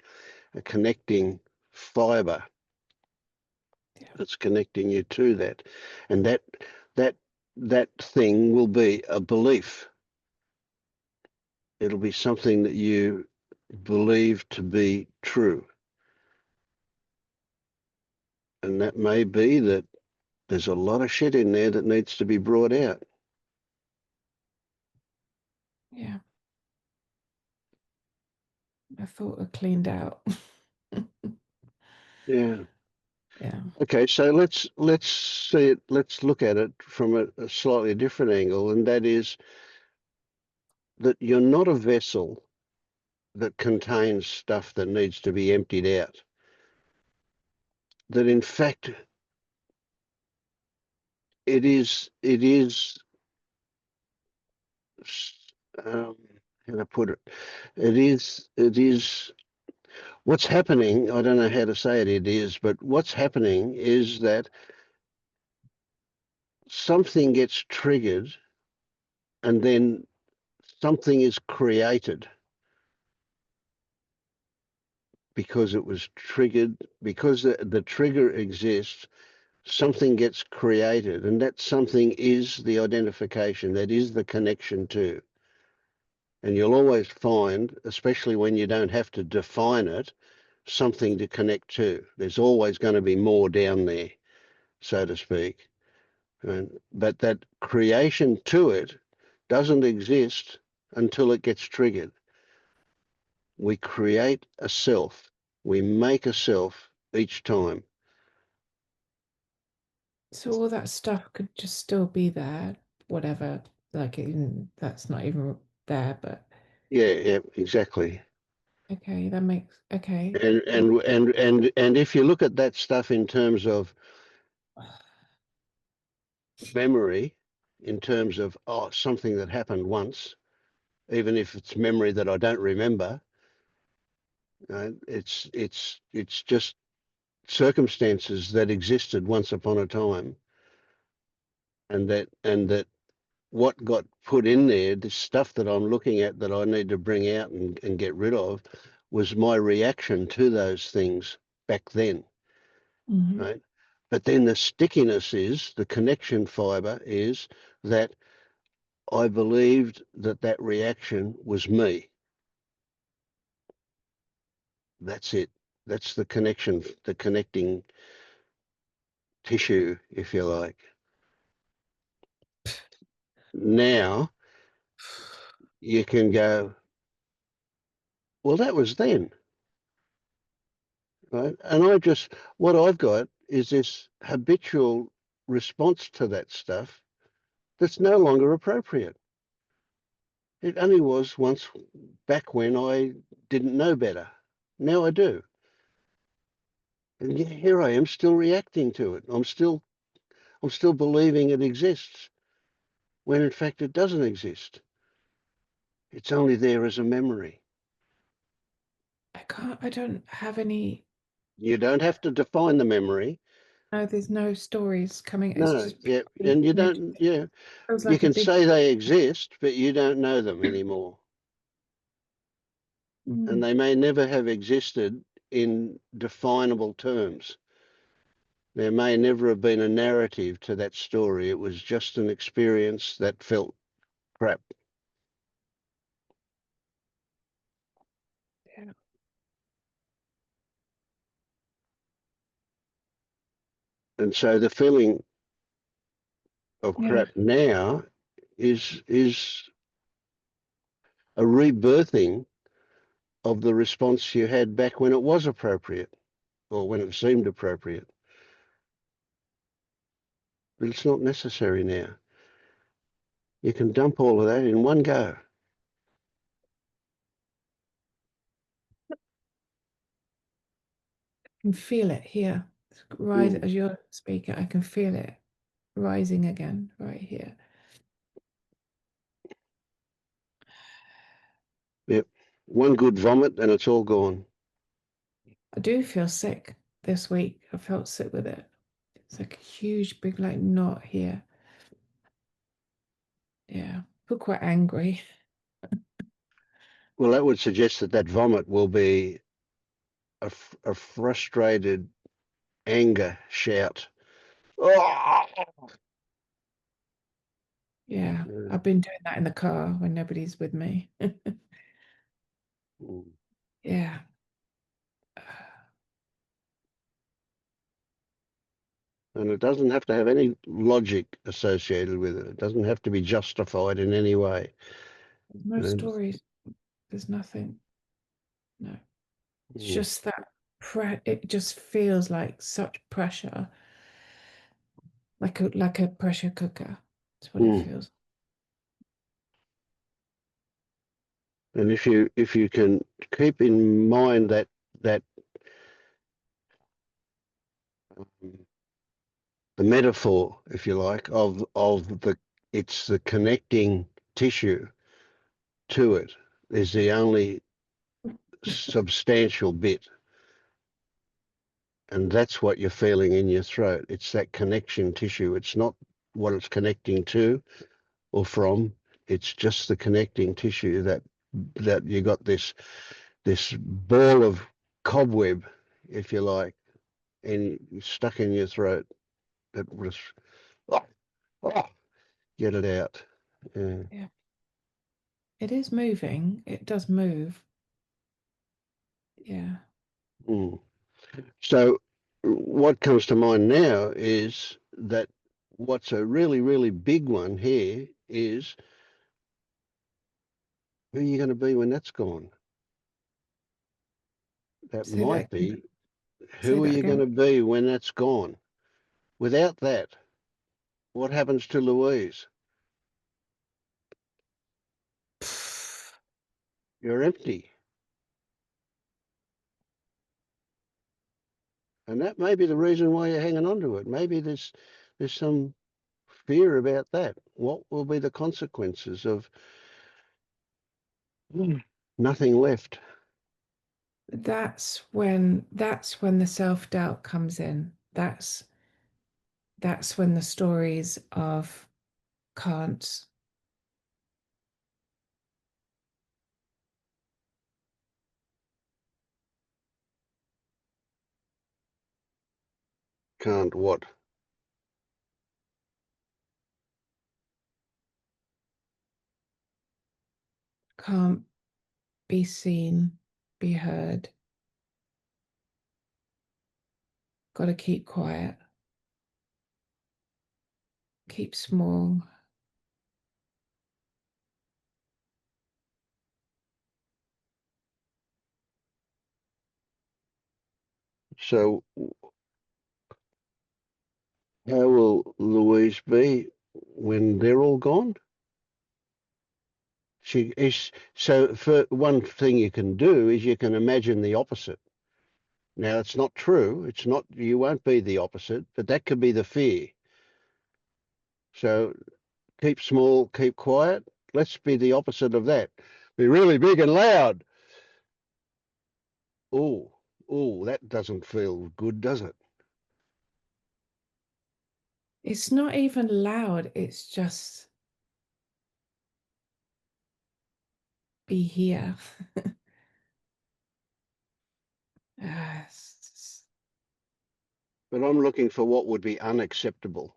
fiber Yeah, that's connecting you to that. And that that thing will be a belief. It'll be something that you believe to be true. And that may be that there's a lot of shit in there that needs to be brought out. yeah. I thought I cleaned out. Yeah. Yeah, Okay, so let's see it. Let's look at it from a slightly different angle, and that is that you're not a vessel that contains stuff that needs to be emptied out. That in fact it is um, how to put it. It is what's happening. I don't know how to say it. It is, but what's happening is that something gets triggered, and then something is created because it was triggered, because the trigger exists, something gets created, and that something is the identification, that is the connection to. And you'll always find, especially when you don't have to define it, something to connect to. There's always going to be more down there, so to speak. But that creation to it doesn't exist until it gets triggered. We create a self. We make a self each time. so all that stuff could just still be there, whatever. Like that's not even there, but Yeah, yeah, exactly. okay, that makes okay. And Yeah. and and and if you look at that stuff in terms of memory, in terms of something that happened once, even if it's memory that I don't remember, it's just circumstances that existed once upon a time, and that what got put in there, this stuff that I'm looking at that I need to bring out and get rid of, was my reaction to those things back then, Hmm. right? But then the stickiness is, the connection fiber is that I believed that that reaction was me. That's it. That's the connection, the connecting tissue, if you like. Now you can go, well, that was then, right? And what I've got is this habitual response to that stuff that's no longer appropriate. It only was once back when I didn't know better. Now I do. And here I am still reacting to it. I'm still believing it exists when in fact it doesn't exist. It's only there as a memory. I don't have any. You don't have to define the memory. No, there's no stories coming. It's No, just yeah, purely and you energy. don't, yeah, Feels you like a can big. say they exist, but you don't know them anymore. And Mm, they may never have existed in definable terms. There may never have been a narrative to that story. It was just an experience that felt crap. yeah. And so the feeling of Yeah. crap now is a rebirthing of the response you had back when it was appropriate or when it seemed appropriate. But it's not necessary now. You can dump all of that in one go. I can feel it here. Rise Mm. as you're speaking. I can feel it rising again right here. Yep. One good vomit and it's all gone. I do feel sick this week. I felt sick with it. It's like a huge, big, like knot here. Yeah. I feel quite angry. Well, that would suggest that that vomit will be a frustrated anger shout. Oh! Yeah. Yeah. I've been doing that in the car when nobody's with me. Mm. Yeah. And it doesn't have to have any logic associated with it. It doesn't have to be justified in any way. There's no stories. There's nothing. No. It's Mm. just that it just feels like such pressure, like a pressure cooker. That's what it Mm. feels. And if you can keep in mind that um, the metaphor, if you like, of the it's the connecting tissue to it is the only substantial bit. And that's what you're feeling in your throat. It's that connection tissue. It's not what it's connecting to or from. It's just the connecting tissue that you got this ball of cobweb, if you like, and stuck in your throat that was oh, oh, get it out. Yeah. Yeah. It is moving. It does move. Yeah. Mm. So what comes to mind now is that what's a really, really big one here is who are you going to be when that's gone? That Say that might again. be Say who are that you going again. to be when that's gone? Without that, what happens to Louise? You're empty. And that may be the reason why you're hanging on to it. Maybe there's some fear about that. What will be the consequences of nothing left? That's when the self-doubt comes in. That's when the stories of can't. Can't what? Can't be seen, be heard. Got to keep quiet, keep small. So how will Louise be when they're all gone? She is so for one thing you can do is you can imagine the opposite. Now it's not true. It's not you won't be the opposite, but that could be the fear. So keep small, keep quiet. Let's be the opposite of that. Be really big and loud. Oh, oh, that doesn't feel good, does it? It's not even loud, it's just be here. It's But I'm looking for what would be unacceptable.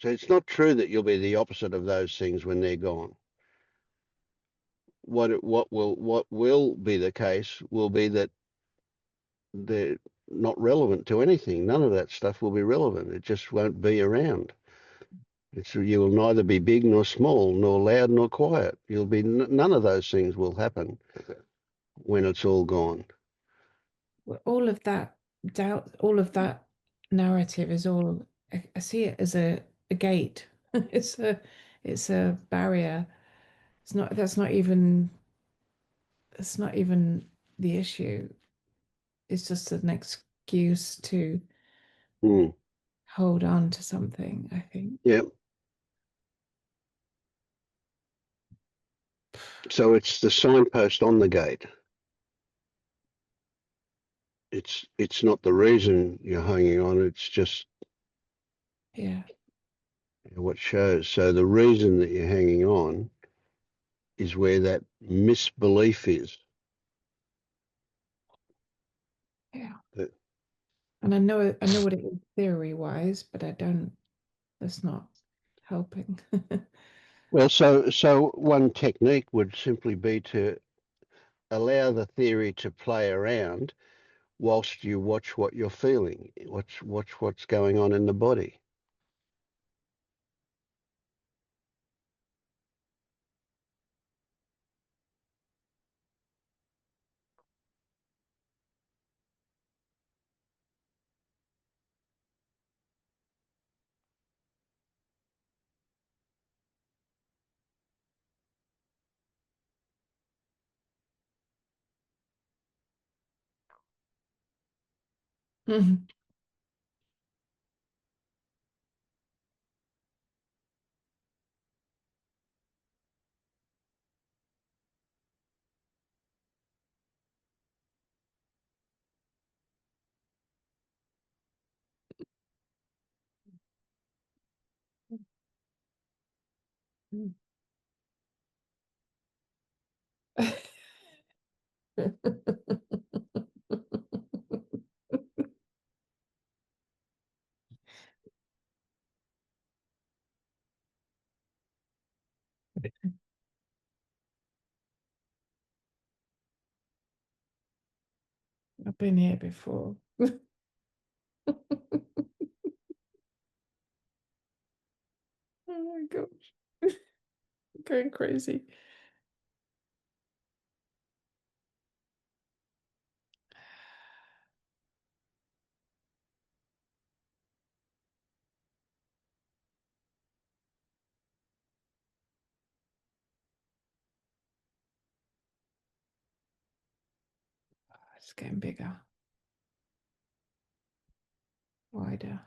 So it's not true that you'll be the opposite of those things when they're gone. What will be the case will be that they're not relevant to anything. None of that stuff will be relevant. It just won't be around. You will neither be big nor small, nor loud nor quiet. You'll be none of those things will happen when it's all gone. all of that doubt, all of that narrative is all I see it as a gate. It's a barrier. That's not even the issue. It's just an excuse to Mm. hold on to something, I think. Yeah. So it's the signpost on the gate. It's not the reason you're hanging on. It's just Yeah. what shows. So the reason that you're hanging on is where that misbelief is. Yeah. That, And I know what it is theory wise, but that's not helping. well, so one technique would simply be to allow the theory to play around whilst you watch what you're feeling, watch what's going on in the body. Mhm. I've been here before. Oh my gosh. Going crazy. It's getting bigger, wider.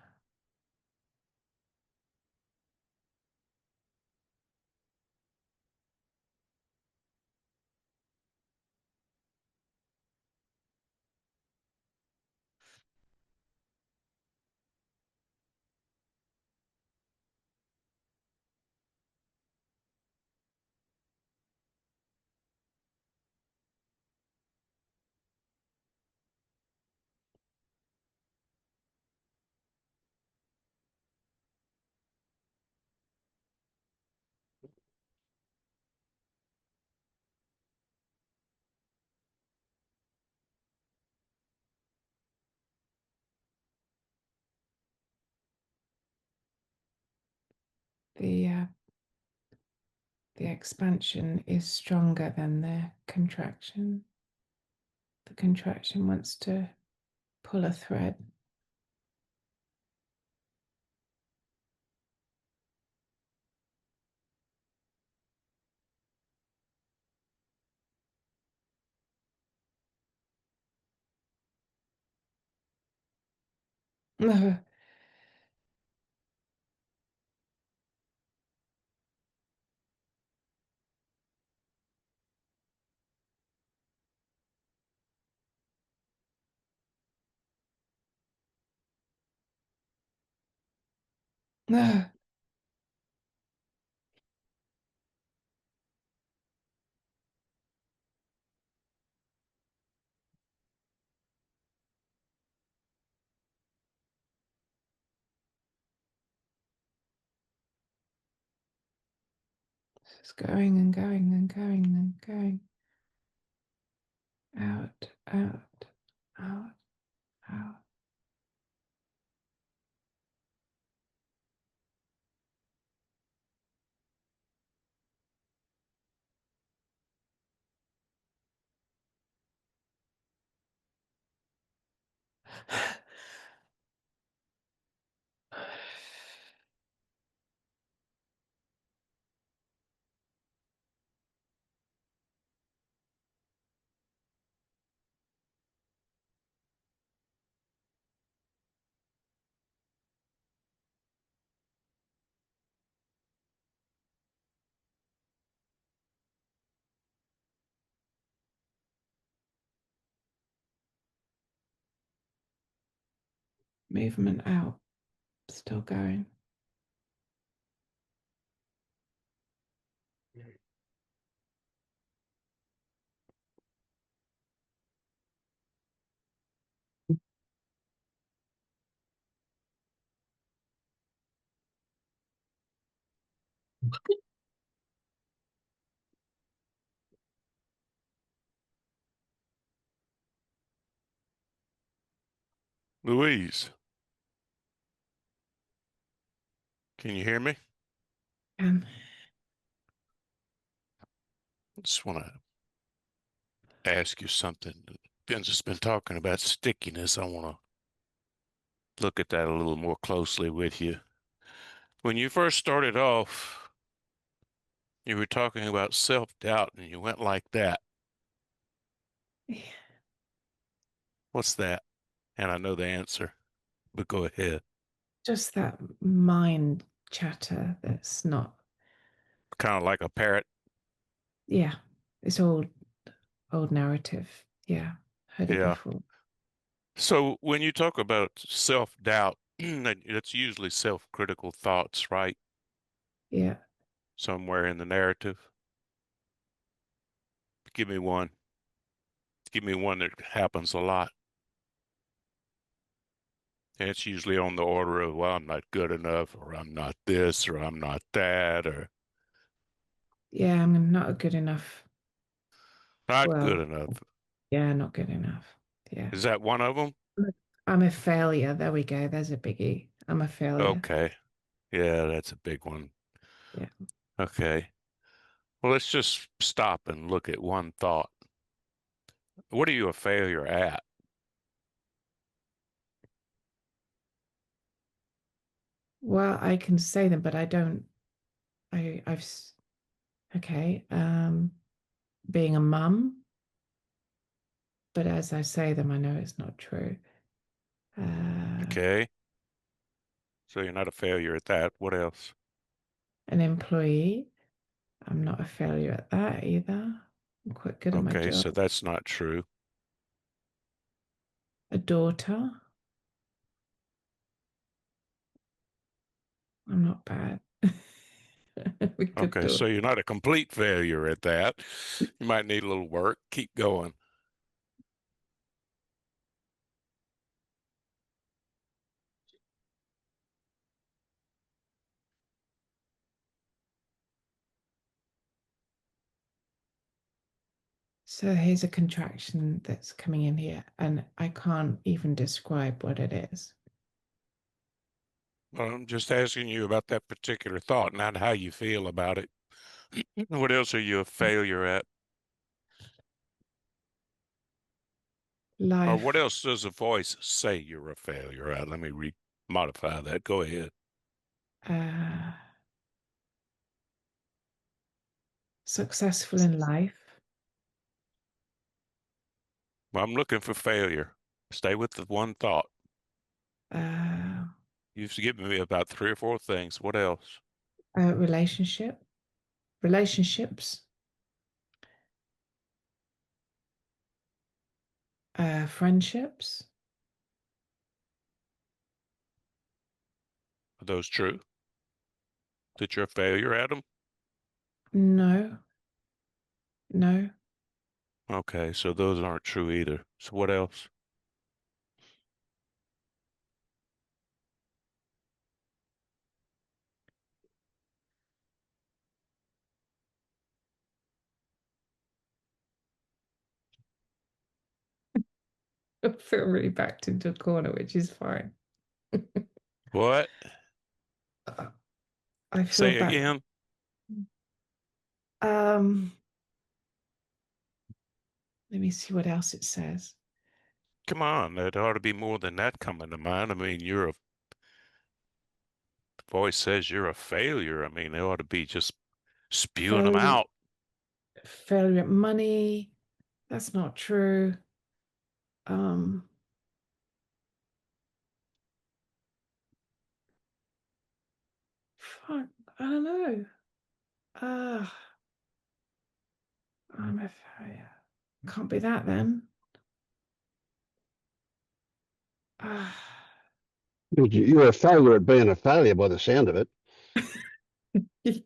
the uh, the expansion is stronger than the contraction. The contraction wants to pull a thread. It's going and going and going and going. Out, out, out, out. Movement out, still going. Louise, can you hear me? And I just want to ask you something. Vince has been talking about stickiness. I want to look at that a little more closely with you. When you first started off, you were talking about self-doubt and you went like that. What's that? And I know the answer, but go ahead. just that mind chatter that's not, Kind of like a parrot. yeah, it's old narrative. Yeah, heard it Yeah. before. So when you talk about self-doubt, that's usually self-critical thoughts, right? Yeah. Somewhere in the narrative. Give me one. Give me one that happens a lot. And it's usually on the order of, well, I'm not good enough, or I'm not this, or I'm not that, or Yeah, I'm not good enough. not good Well, enough. yeah, not good enough. Yeah. Is that one of them? I'm a failure. There we go. There's a biggie. I'm a failure. Okay. Yeah, that's a big one. Yeah. Okay. Well, let's just stop and look at one thought. What are you a failure at? Well, I can say them, but I don't. Okay. Being a mum, but as I say them, I know it's not true. Uh, Okay. So you're not a failure at that. What else? an employee, I'm not a failure at that either. I'm quite good at my Okay, so job. that's not true. A daughter, I'm not bad. A good Okay, so daughter. you're not a complete failure at that. You might need a little work. Keep going. So here's a contraction that's coming in here, and I can't even describe what it is. Well, I'm just asking you about that particular thought, not how you feel about it. What else are you a failure at? Or what Life. else does a voice say you're a failure at? Let me modify that. Go ahead. Uh, Successful in life. Well, I'm looking for failure. Stay with the one thought. Uh, You've given me about 3 or 4 things. What else? Relationships, friendships. Are those true? That you're a failure at them? No, no. Okay, so those aren't true either. So what else? I feel really backed into a corner, which is fine. What? I feel Say back. again? Um, Let me see what else it says. Come on, there ought to be more than that coming to mind. I mean, voice says you're a failure. I mean, they ought to be just spewing them Failure, out. failure at money. That's not true. Um, Fuck, I don't know. Ah, I'm a failure. Can't be that then. Ah, You're a failure at being a failure by the sound of it. yes.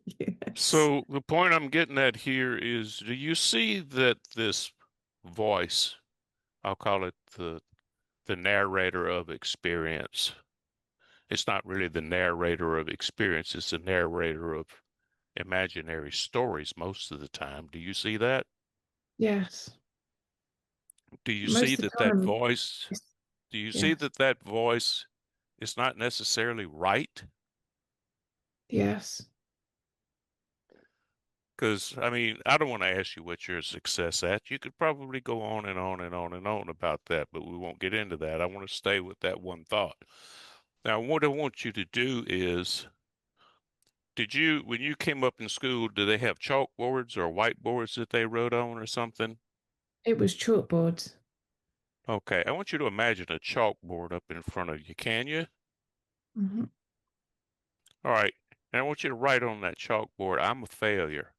So the point I'm getting at here is, do you see that this voice, I'll call it the narrator of experience. It's not really the narrator of experience, it's the narrator of imaginary stories most of the time. Do you see that? Yes. Do you see Most of that the time, do you see yes. that that voice is not necessarily right? Yes. Because, I mean, I don't want to ask you what you're a success at. You could probably go on and on and on and on about that, but we won't get into that. I want to stay with that one thought. Now, what I want you to do is, when you came up in school, do they have chalkboards or whiteboards that they wrote on or something? It was chalkboards. Okay, I want you to imagine a chalkboard up in front of you, can you? Hmm. All right, and I want you to write on that chalkboard, I'm a failure.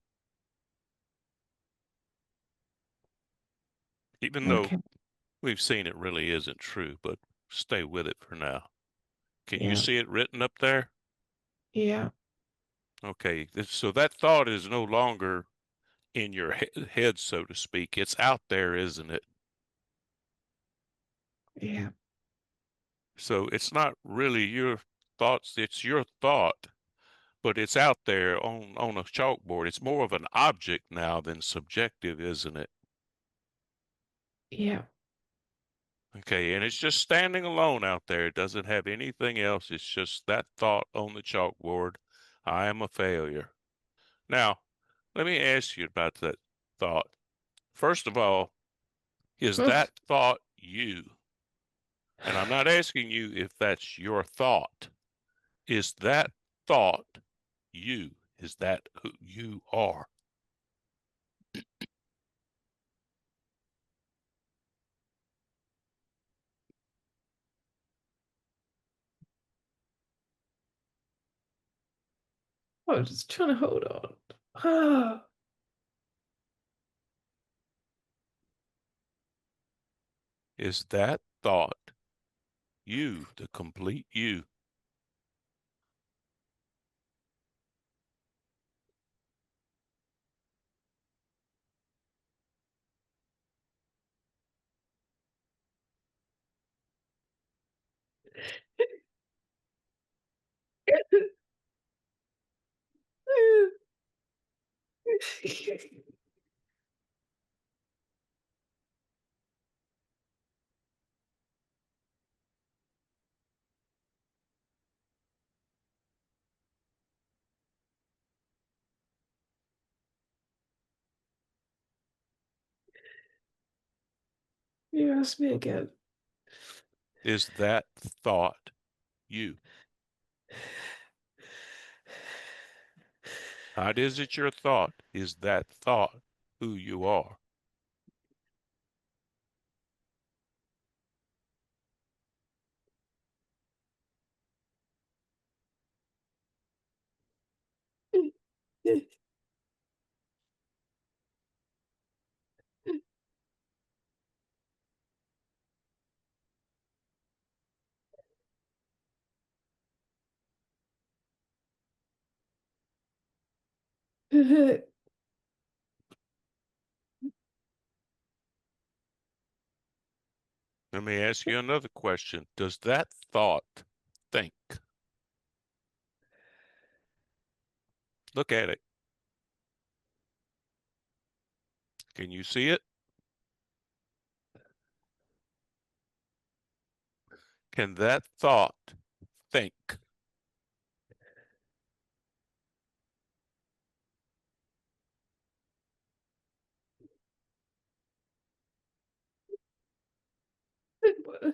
Even though Okay. we've seen it really isn't true, but stay with it for now. Can you Yeah. see it written up there? Yeah. Okay, so that thought is no longer in your head, so to speak. It's out there, isn't it? Yeah. So it's not really your thoughts, it's your thought, but it's out there on a chalkboard. It's more of an object now than subjective, isn't it? Yeah. Okay, and it's just standing alone out there. It doesn't have anything else. It's just that thought on the chalkboard. I am a failure. Now, let me ask you about that thought. First of all, is that thought you? And I'm not asking you if that's your thought. Is that thought you? Is that who you are? I was just trying to hold on. Ah, Is that thought you, the complete you? You ask me again. Is that thought you? Not is it your thought? Is that thought who you are? Let me ask you another question. Does that thought think? Look at it. Can you see it? Can that thought think? But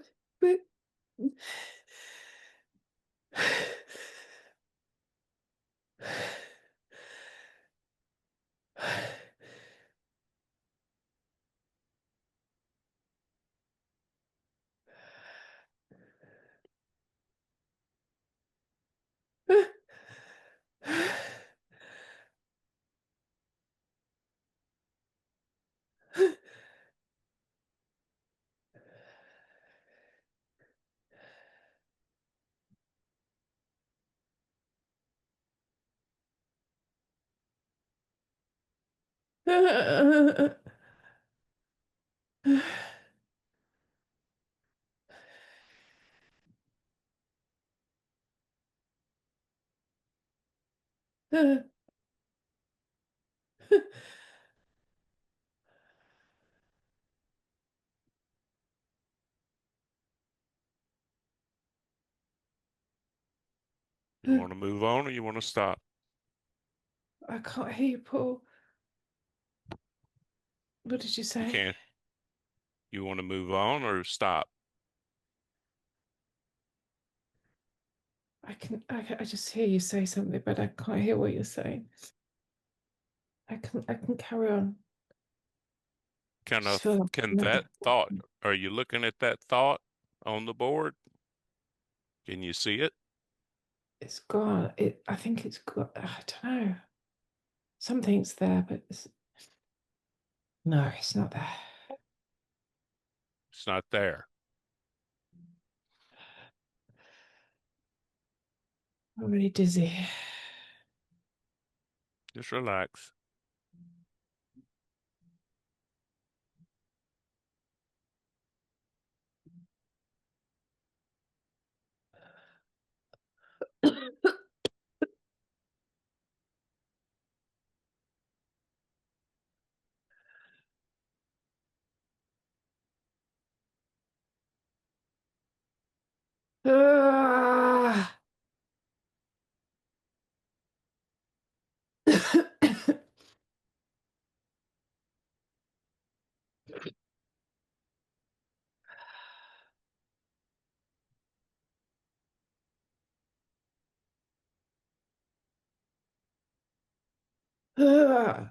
You want to move on or you want to stop? I can't hear you, Paul. What did you You say? can't. You want to move on or stop? I just hear you say something, but I can't hear what you're saying. I can carry on. Just feel like Can I'm that never- thought, are you looking at that thought on the board? Can you see it? It's gone. I think it's got. I don't know. Something's there, but no, it's not there. It's not there. I'm really dizzy. Just relax. Ah! Ah!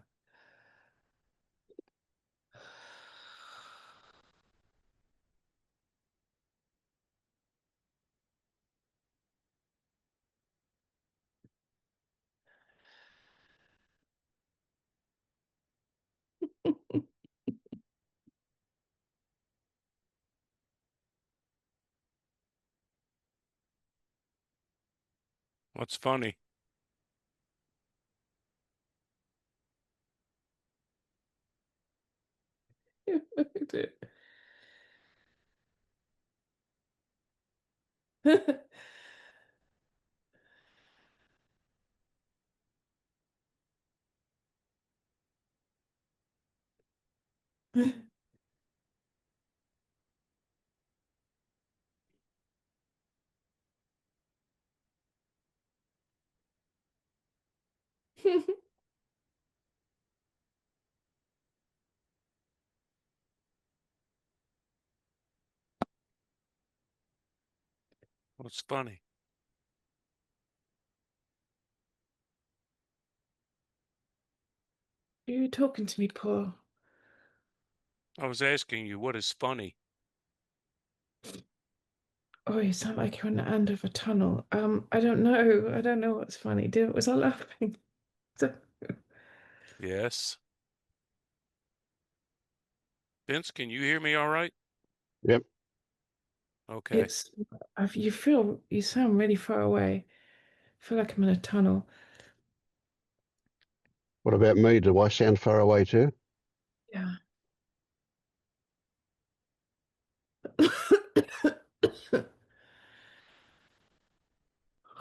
What's funny? What's funny? Are you talking to me, Paul? I was asking you what is funny. Oh, you sound like you're on the end of a tunnel. I don't know. I don't know what's funny. Was I laughing? Yes. Vince, can you hear me all right? Yep. Okay. It's you sound really far away. I feel like I'm in a tunnel. What about me? Do I sound far away too? Yeah.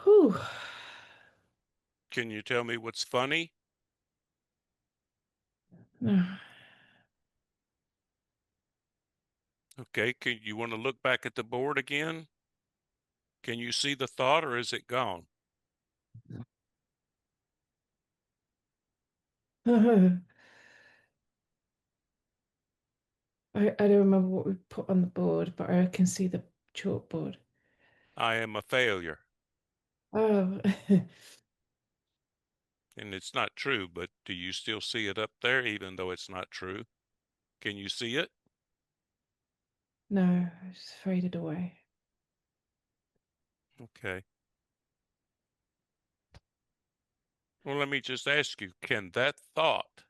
Whew. Can you tell me what's funny? No. Okay. Can you want to look back at the board again? Can you see the thought or is it gone? I don't remember what we put on the board, but I can see the chalkboard. I am a failure. Oh. And it's not true, but do you still see it up there even though it's not true? Can you see it? No, it's faded away. Okay. Well, let me just ask you, can that thought,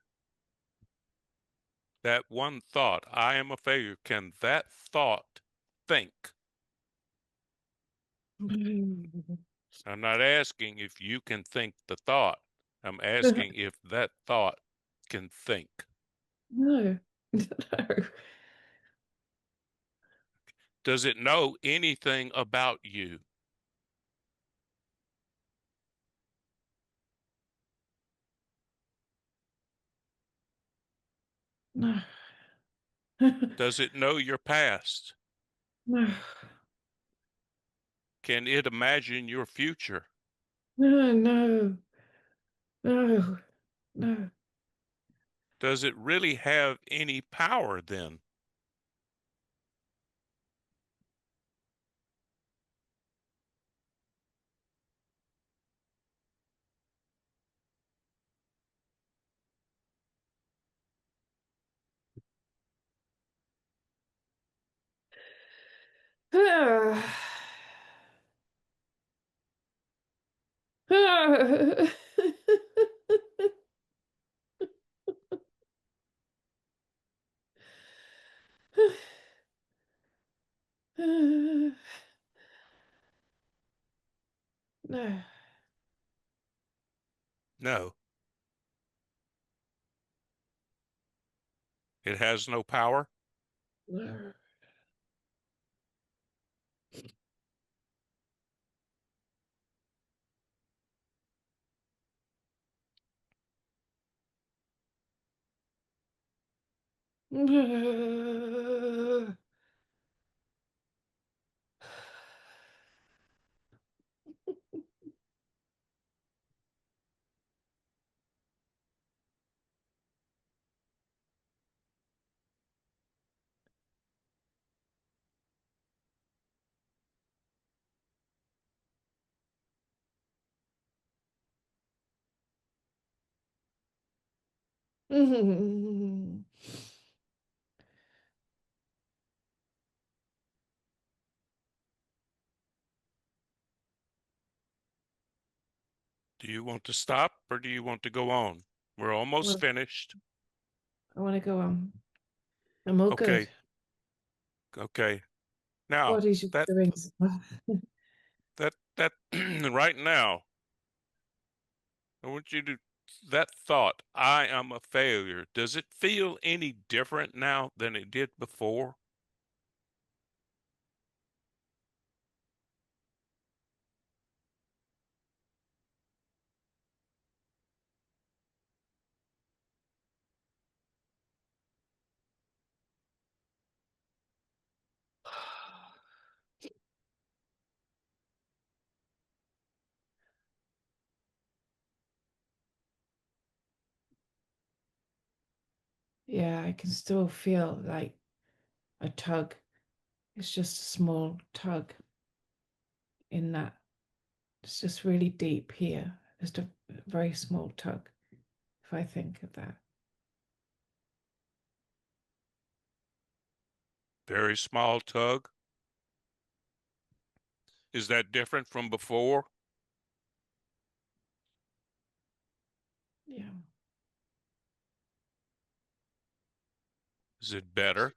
that one thought, I am a failure, can that thought think? I'm not asking if you can think the thought. I'm asking if that thought can think. No. No. Does it know anything about you? No. Does it know your past? No. Can it imagine your future? No, no, no, no. Does it really have any power then? No. No, it has no power. No. Do you want to stop or do you want to go on? We're almost Well, finished. I want to go on. I'm all good. Okay, okay. Now, What is your that doings? that right now, I want you to that thought, I am a failure. Does it feel any different now than it did before? Yeah, I can still feel like a tug. It's just a small tug. in that. It's just really deep here, just a very small tug, if I think of that. Very small tug. Is that different from before? Yeah. Is it better?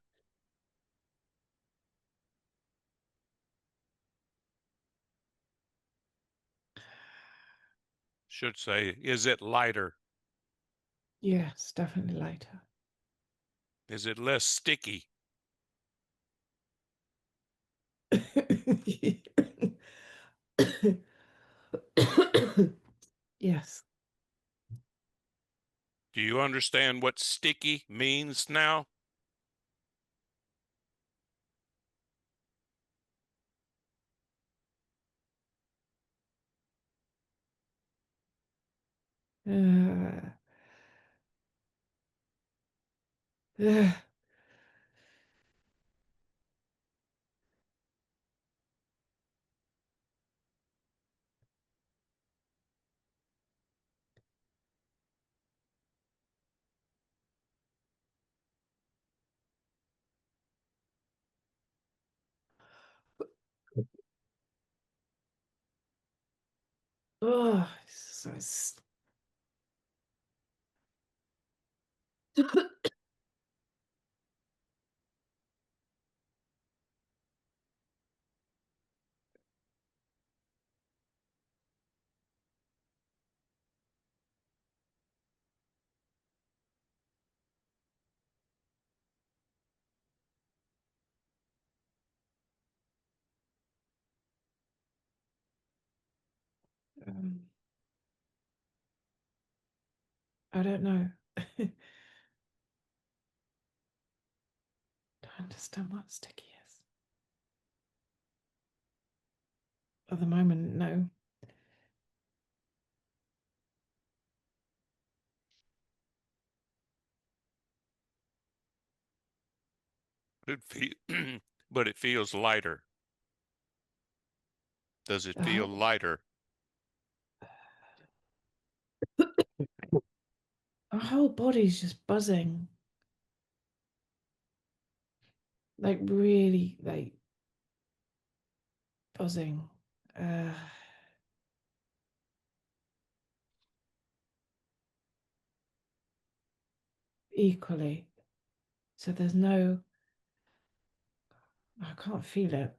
Should say, is it lighter? Yes, definitely lighter. Is it less sticky? Yes. Do you understand what sticky means now? Uh, uh, oh, um, I don't know. Don't understand what sticky is. At the moment, no. But it feels lighter. Does it The feel whole, lighter? our whole body's just buzzing. Like really, like buzzing. Uh, Equally. So there's no, I can't feel it.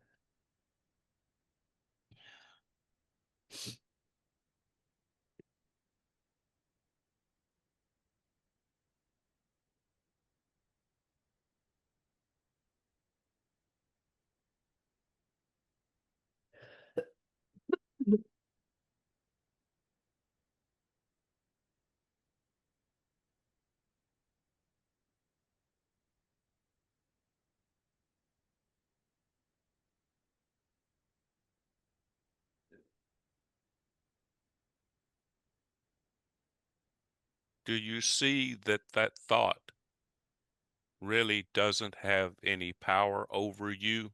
Do you see that that thought really doesn't have any power over you?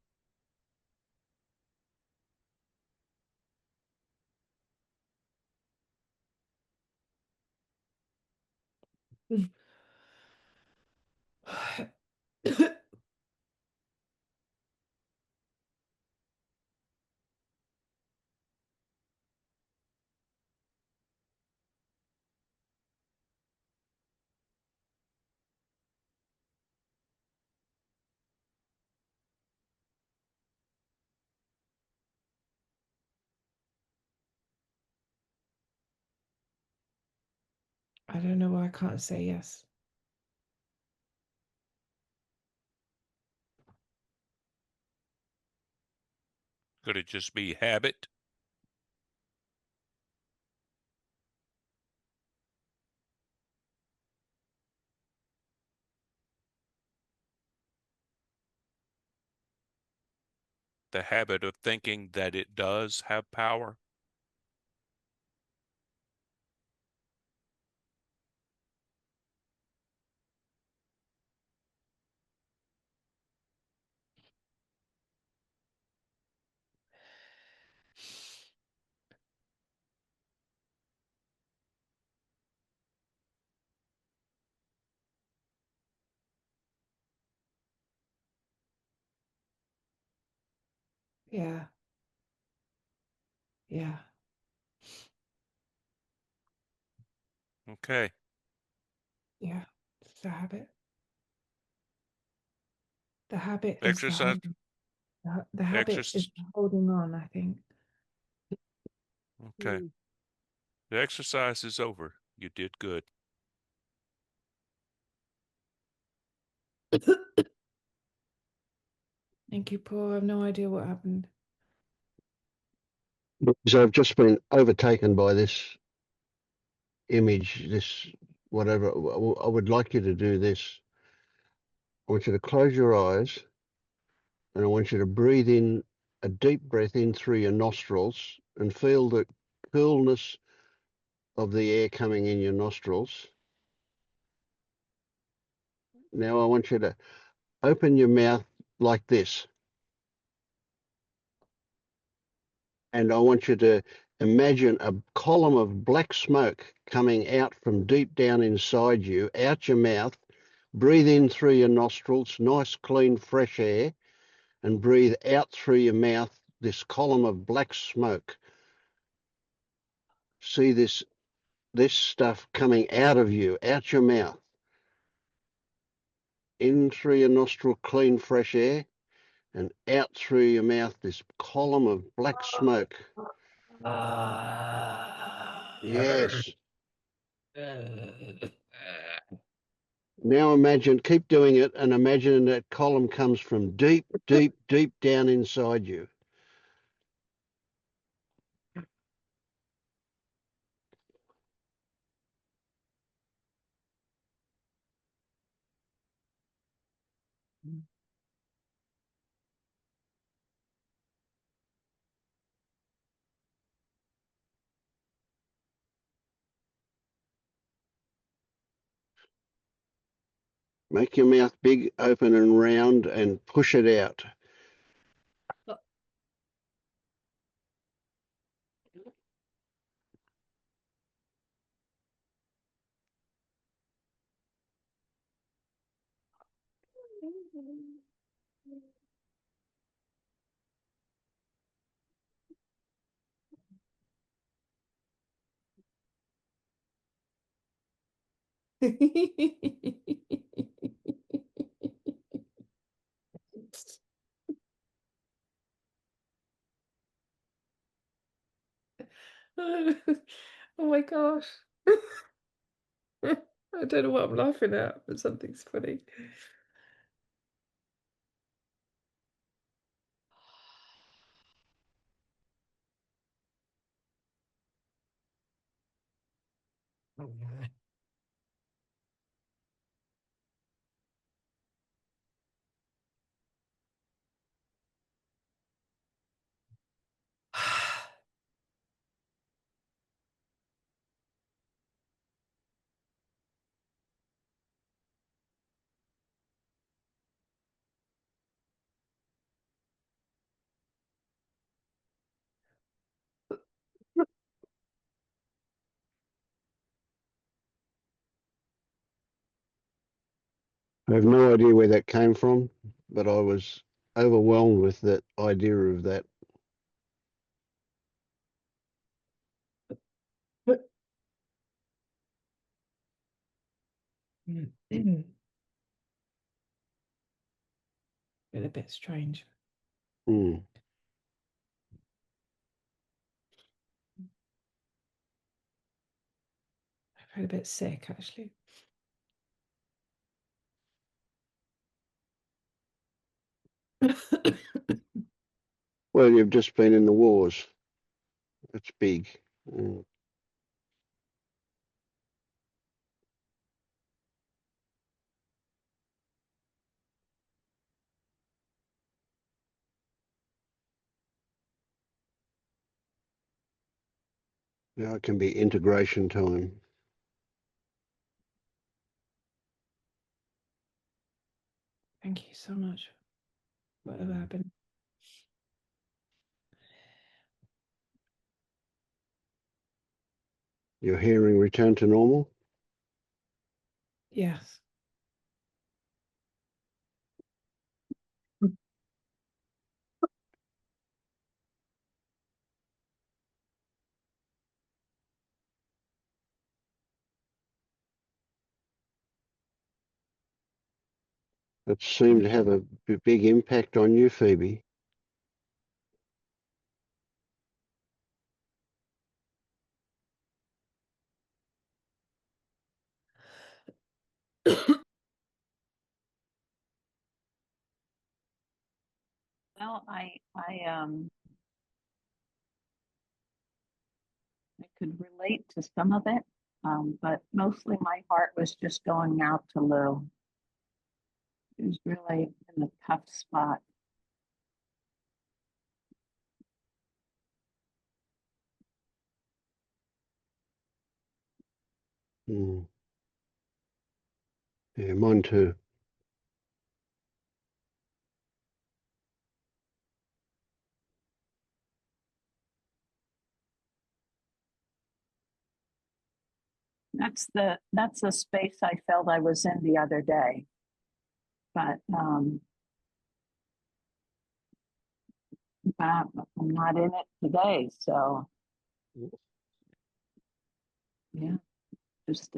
I don't know why I can't say yes. Could it just be habit? The habit of thinking that it does have power? Yeah. Yeah. Okay. Yeah. It's the habit. The habit is Exercise. the habit is the holding on, I think. Okay. The exercise is over. You did good. Thank you, Paul. I have no idea what happened. So I've just been overtaken by this image, this whatever. I would like you to do this. I want you to close your eyes and I want you to breathe in a deep breath in through your nostrils and feel the coolness of the air coming in your nostrils. Now I want you to open your mouth like this. And I want you to imagine a column of black smoke coming out from deep down inside you, out your mouth. Breathe in through your nostrils, nice, clean, fresh air, and breathe out through your mouth this column of black smoke. See this stuff coming out of you, out your mouth. In through your nostril, clean, fresh air, and out through your mouth this column of black smoke. Yes. Now imagine, keep doing it, and imagine that column comes from deep, deep, deep down inside you. Make your mouth big, open and round and push it out. Oh my gosh. I don't know what I'm laughing at, but something's funny. I have no idea where that came from, but I was overwhelmed with that idea of that. Been a bit strange. Mm. I feel a bit sick, actually. Well, you've just been in the wars. It's big. Mm. Now it can be integration time. Thank you so much. Whatever happened. Your hearing returned to normal? Yes. that seemed to have a big impact on you, Phoebe. Well, I could relate to some of it, but mostly my heart was just going out to Lou. He was really in a tough spot. Mm. Yeah, mine too. That's the space I felt I was in the other day. But I'm not in it today. So yeah, just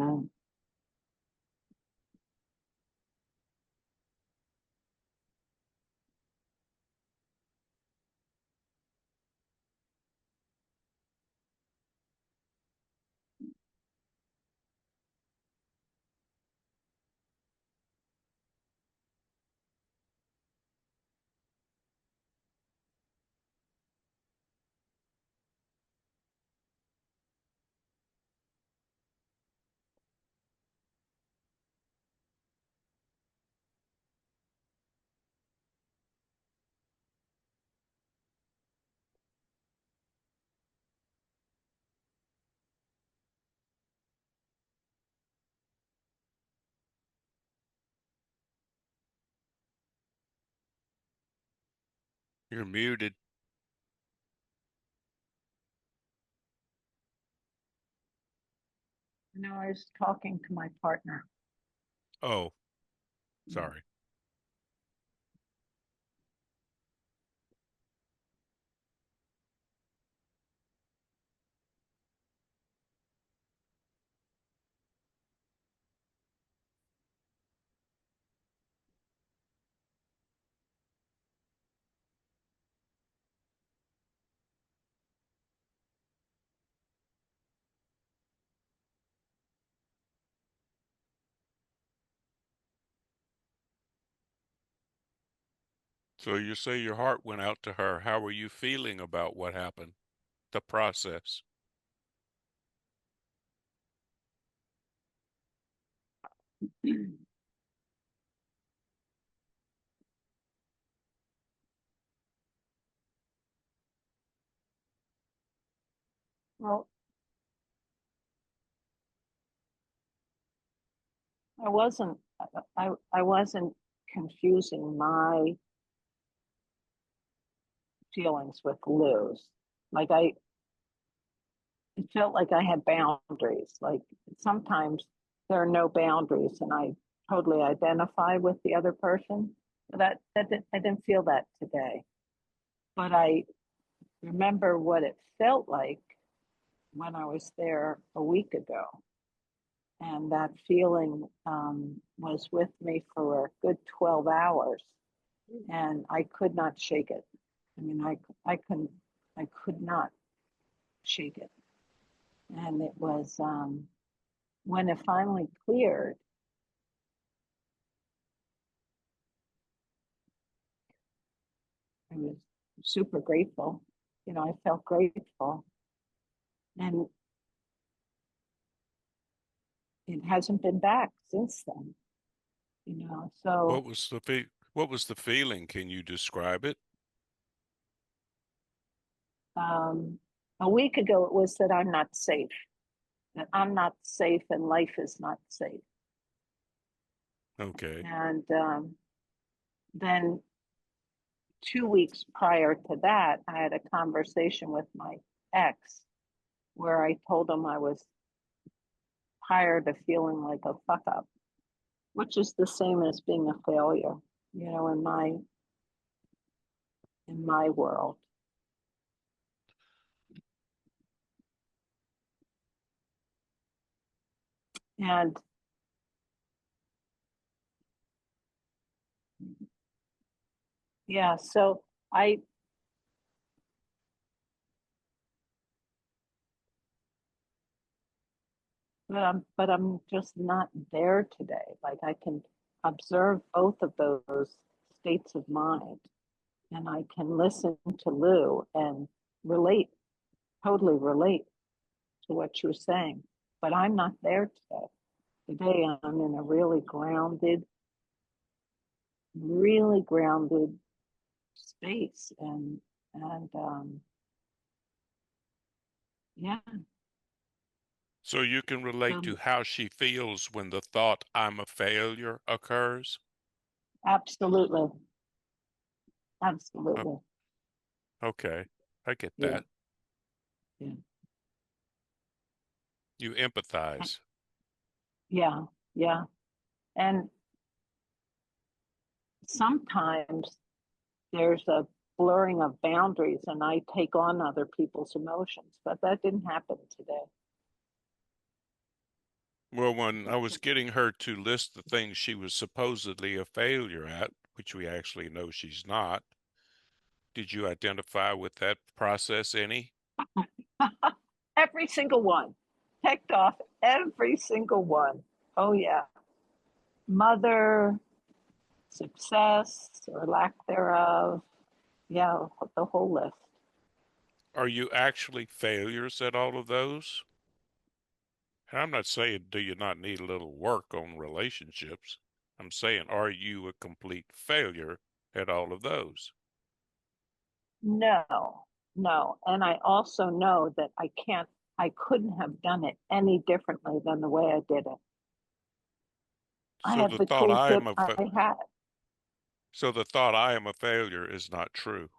You're muted. I was talking to my partner. Oh, sorry. So you say your heart went out to her. How were you feeling about what happened? The process. Well, I wasn't I wasn't confusing my feelings with Lou's. Like it felt like I had boundaries. Like sometimes there are no boundaries, and I totally identify with the other person. I didn't feel that today, but I remember what it felt like when I was there a week ago, and that feeling was with me for a good 12 hours, and I could not shake it. I mean, I could not shake it, and it was when it finally cleared. I was super grateful. I felt grateful, and it hasn't been back since then. So What was the feeling? Can you describe it? a week ago it was that I'm not safe, that I'm not safe, and life is not safe. Okay. And then 2 weeks prior to that, I had a conversation with my ex where I told him I was tired of feeling like a fuck up, which is the same as being a failure, in my world. And Yeah, so but I'm just not there today. Like I can observe both of those states of mind, and I can listen to Lou and relate, totally relate to what you're saying. But I'm not there today. Today I'm in a really grounded space, and yeah. So you can relate to how she feels when the thought "I'm a failure" occurs? Absolutely. Oh, Absolutely. okay, I get Yeah. that. Yeah. You empathize. Yeah. Yeah. And sometimes there's a blurring of boundaries and I take on other people's emotions, but that didn't happen today. Well, when I was getting her to list the things she was supposedly a failure at, which we actually know she's not, did you identify with that process any? Every single one. Checked off every single one. Oh, yeah. Mother, success or lack thereof. Yeah, the whole list. Are you actually failures at all of those? And I'm not saying do you not need a little work on relationships. I'm saying are you a complete failure at all of those? No, no. And I also know that I couldn't have done it any differently than the way I did it. I So had the the thought I toolkit am a I had. so the thought I am a failure is not true.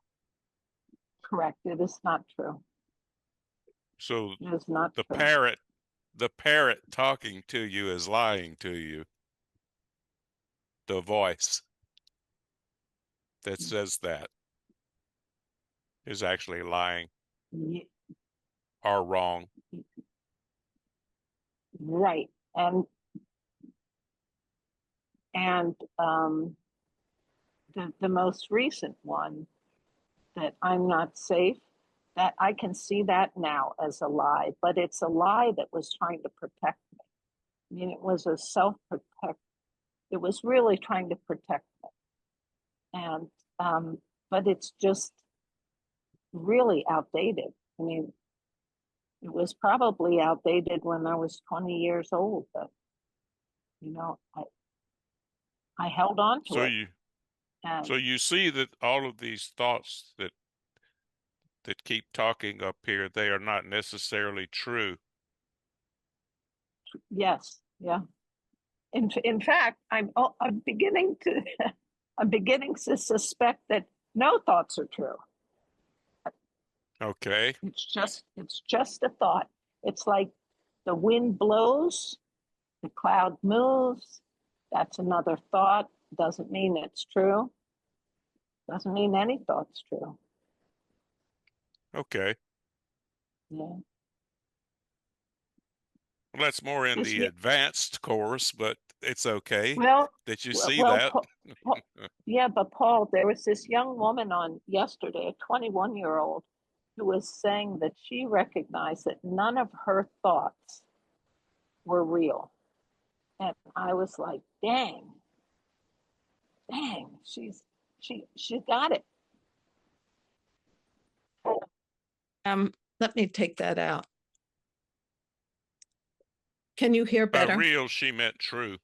Correct. It is not true. So It is not the true. parrot talking to you is lying to you. The voice that says that is actually lying or wrong. Right. And the most recent one, that I'm not safe, that I can see that now as a lie, but it's a lie that was trying to protect me. I mean, it was a self-protect. It was really trying to protect me. And but it's just really outdated. I mean, it was probably outdated when I was 20 years old, but you know, I held on to So it. you And so you see that all of these thoughts that keep talking up here, they are not necessarily true. yes, yeah. In fact, I'm beginning to I'm beginning to suspect that no thoughts are true. Okay. It's just a thought. It's like the wind blows, the cloud moves. That's another thought. Doesn't mean it's true. Doesn't mean any thought's true. Okay. Yeah. Well, that's more in This the year, advanced course, but it's okay well, that you well, see well, that. yeah, but Paul, there was this young woman on yesterday, a 21-year-old, who was saying that she recognized that none of her thoughts were real. And I was like, dang, she got it. Let me take that out. Can you hear By better? real, she meant true.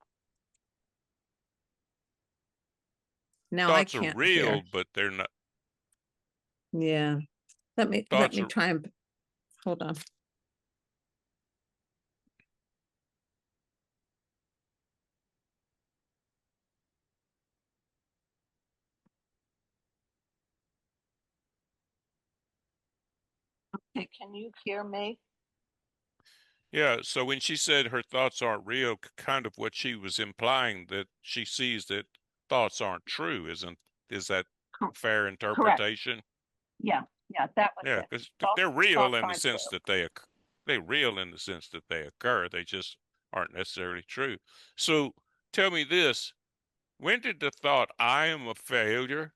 Now I Thoughts are can't real, hear. but they're not. Yeah. Let me try and hold on. Okay, can you hear me? Yeah, so when she said her thoughts aren't real, kind of what she was implying that she sees that thoughts aren't true, is that fair Correct. interpretation? Yeah, that was Yeah, it. because they're real Thoughts in the aren't true. sense that they're real in the sense that they occur. They just aren't necessarily true. So tell me this, when did the thought "I am a failure"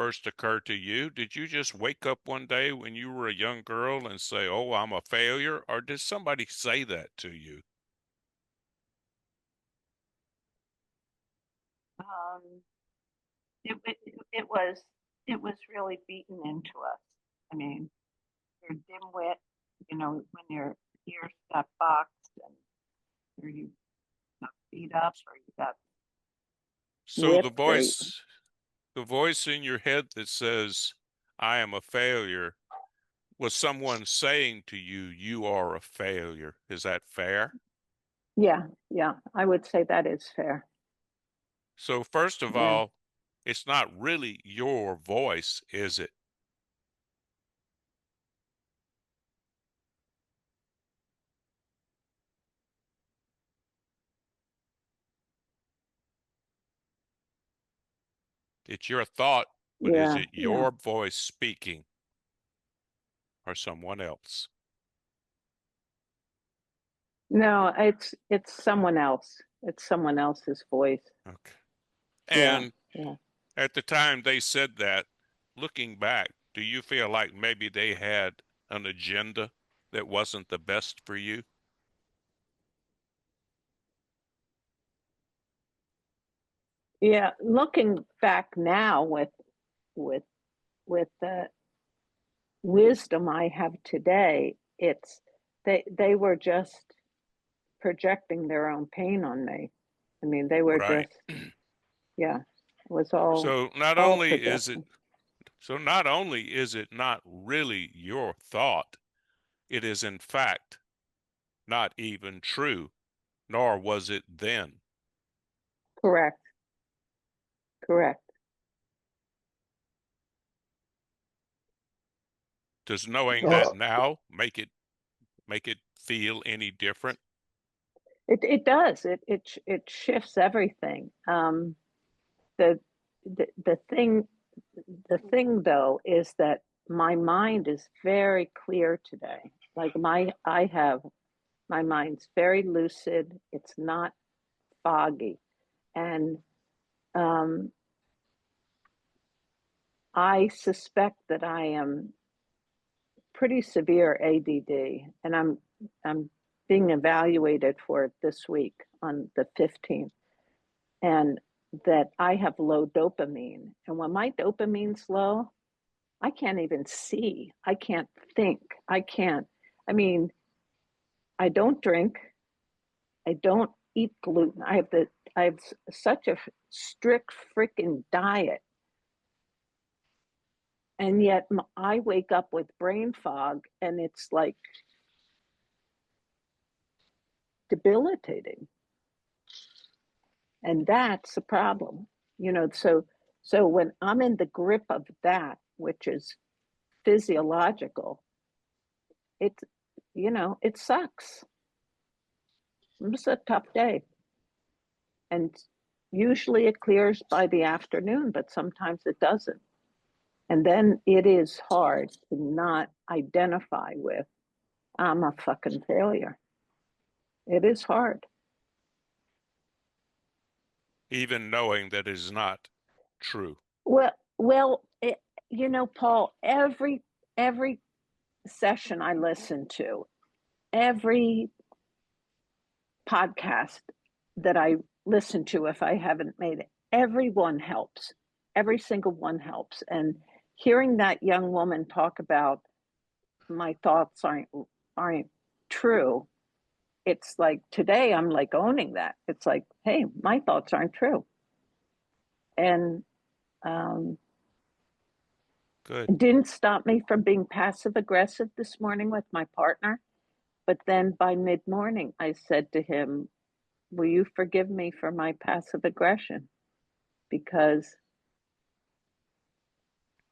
first occur to you? Did you just wake up one day when you were a young girl and say, "Oh, I'm a failure," or did somebody say that to you? It, it, it was really beaten into us. I mean, you're dimwit, you know, when your ears got boxed and or you got beat up or you got So whipped or the voice in your head that says, "I am a failure," was someone saying to you, "You are a failure." Is that fair? yeah, I would say that is fair. So first of Yeah. all, it's not really your voice, is it? It's your thought, but is Yeah, it your voice speaking or someone else? no, it's someone else. It's someone else's voice. Okay. Yeah, And yeah. at the time they said that, looking back, do you feel like maybe they had an agenda that wasn't the best for you? Yeah, looking back now with with the wisdom I have today, it's they were just projecting their own pain on me. I mean, they were Right. just yeah, it was all So not all only is it projection. not really your thought, it is in fact not even true, nor was it then. Correct, correct. Does knowing that Oh, now make it feel any different? It does. It shifts everything. The the thing though is that my mind is very clear today. Like my mind's very lucid. It's not foggy, and um, I suspect that I am pretty severe ADD, and I'm being evaluated for it this week on the 15th, and that I have low dopamine. And when my dopamine's low, I can't even see. I can't think. I can't. I mean, I don't drink. I don't eat gluten. I have such a strict freaking diet, and yet I wake up with brain fog, and it's like debilitating, and that's a problem. You know, so when I'm in the grip of that, which is physiological, it it sucks. It's a tough day, and usually it clears by the afternoon, but sometimes it doesn't. And then it is hard to not identify with, I'm a fucking failure. It is hard. Even knowing that it is not true. Well, Paul, every session I listen to, every podcast that I listen to, if I haven't made it, every one helps. Every single one helps. And hearing that young woman talk about my thoughts aren't true, it's like today I'm like owning that. It's like, hey, my thoughts aren't true. And Good. it didn't stop me from being passive aggressive this morning with my partner. But then by mid morning, I said to him, will you forgive me for my passive aggression? Because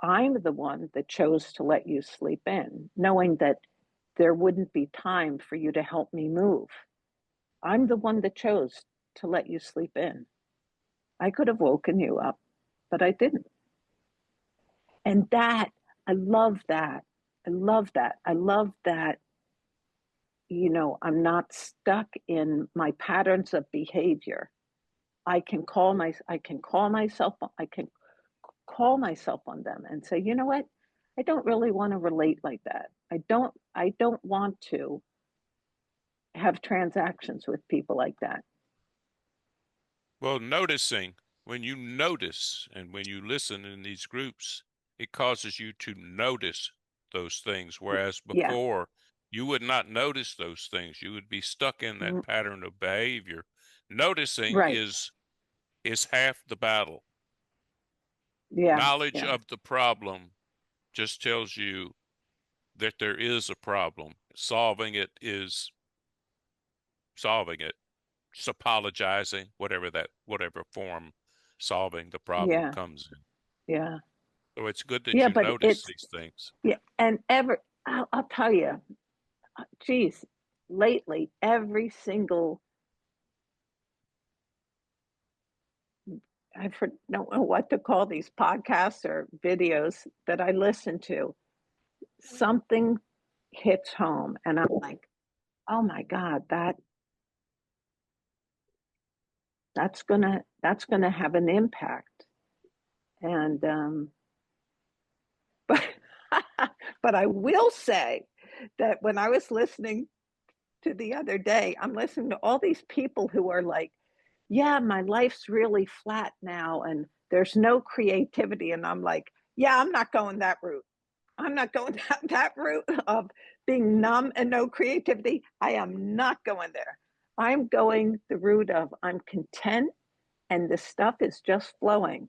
I'm the one that chose to let you sleep in, knowing that there wouldn't be time for you to help me move. I'm the one that chose to let you sleep in. I could have woken you up, but I didn't. And that, I love that. I love that. I love that, I'm not stuck in my patterns of behavior. I can call myself, I can call myself on them and say, you know what? I don't really want to relate like that. I don't want to have transactions with people like that. Well, noticing, when you notice and when you listen in these groups, it causes you to notice those things. Whereas Yeah. before, you would not notice those things. You would be stuck in that pattern of behavior. Noticing Right. is half the battle. Yeah. Knowledge Yeah. of the problem just tells you that there is a problem. Solving it is solving it. Just apologizing, whatever form solving the problem Yeah. comes in. Yeah. So it's good that Yeah. you But notice it's, these things. yeah. And I'll tell you, geez, lately, every single, don't know what to call these podcasts or videos that I listen to, something hits home and I'm like, oh my God, that's gonna have an impact. And but but I will say that when I was listening to the other day, I'm listening to all these people who are like, yeah, my life's really flat now and there's no creativity. And I'm like, yeah, I'm not going that route. I'm not going that route of being numb and no creativity. I am not going there. I'm going the route of I'm content and the stuff is just flowing.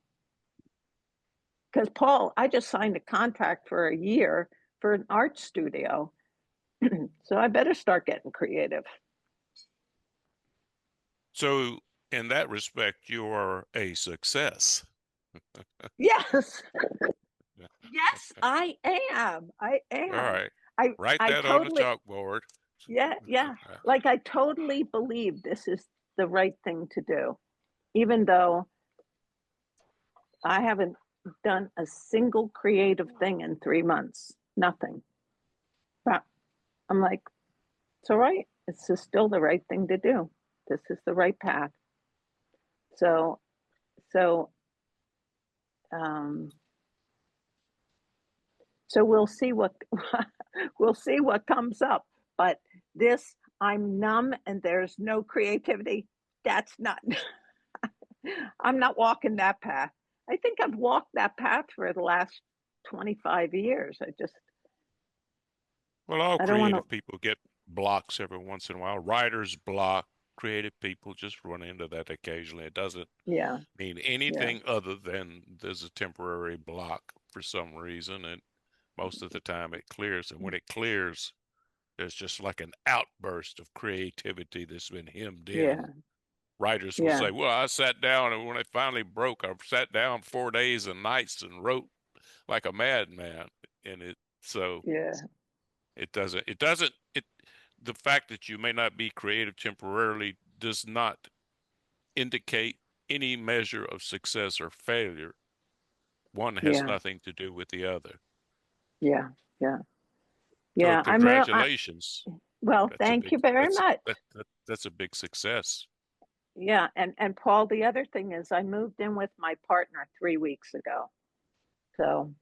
Because Paul, I just signed a contract for a year for an art studio. So I better start getting creative. So in that respect, you are a success. Yes. Yes, I am. I All am. right. I Write I that on the totally, chalkboard. yeah. Like I totally believe this is the right thing to do. Even though I haven't done a single creative thing in 3 months. Nothing. But I'm like, it's all right. This is still the right thing to do. This is the right path. So, so, um, so we'll see what we'll see what comes up. But this, I'm numb and there's no creativity. That's not. I'm not walking that path. I think I've walked that path for the last 25 years. Well, all I don't want to. creative people get blocks every once in a while. Writer's block, creative people just run into that occasionally. It doesn't Yeah, mean yeah, anything other than there's a temporary block for some reason, and most of the time it clears. And when it clears, there's just like an outburst of creativity that's been hemmed yeah, in. Writers will yeah, say, well, I sat down and when it finally broke, I sat down 4 days and nights and wrote like a madman. And yeah, the fact that you may not be creative temporarily does not indicate any measure of success or failure. One has yeah, nothing to do with the other. yeah, yeah, So yeah. congratulations. Well, That's a thank big you very that's much. that's a big success. Yeah, and Paul, the other thing is I moved in with my partner 3 weeks ago. So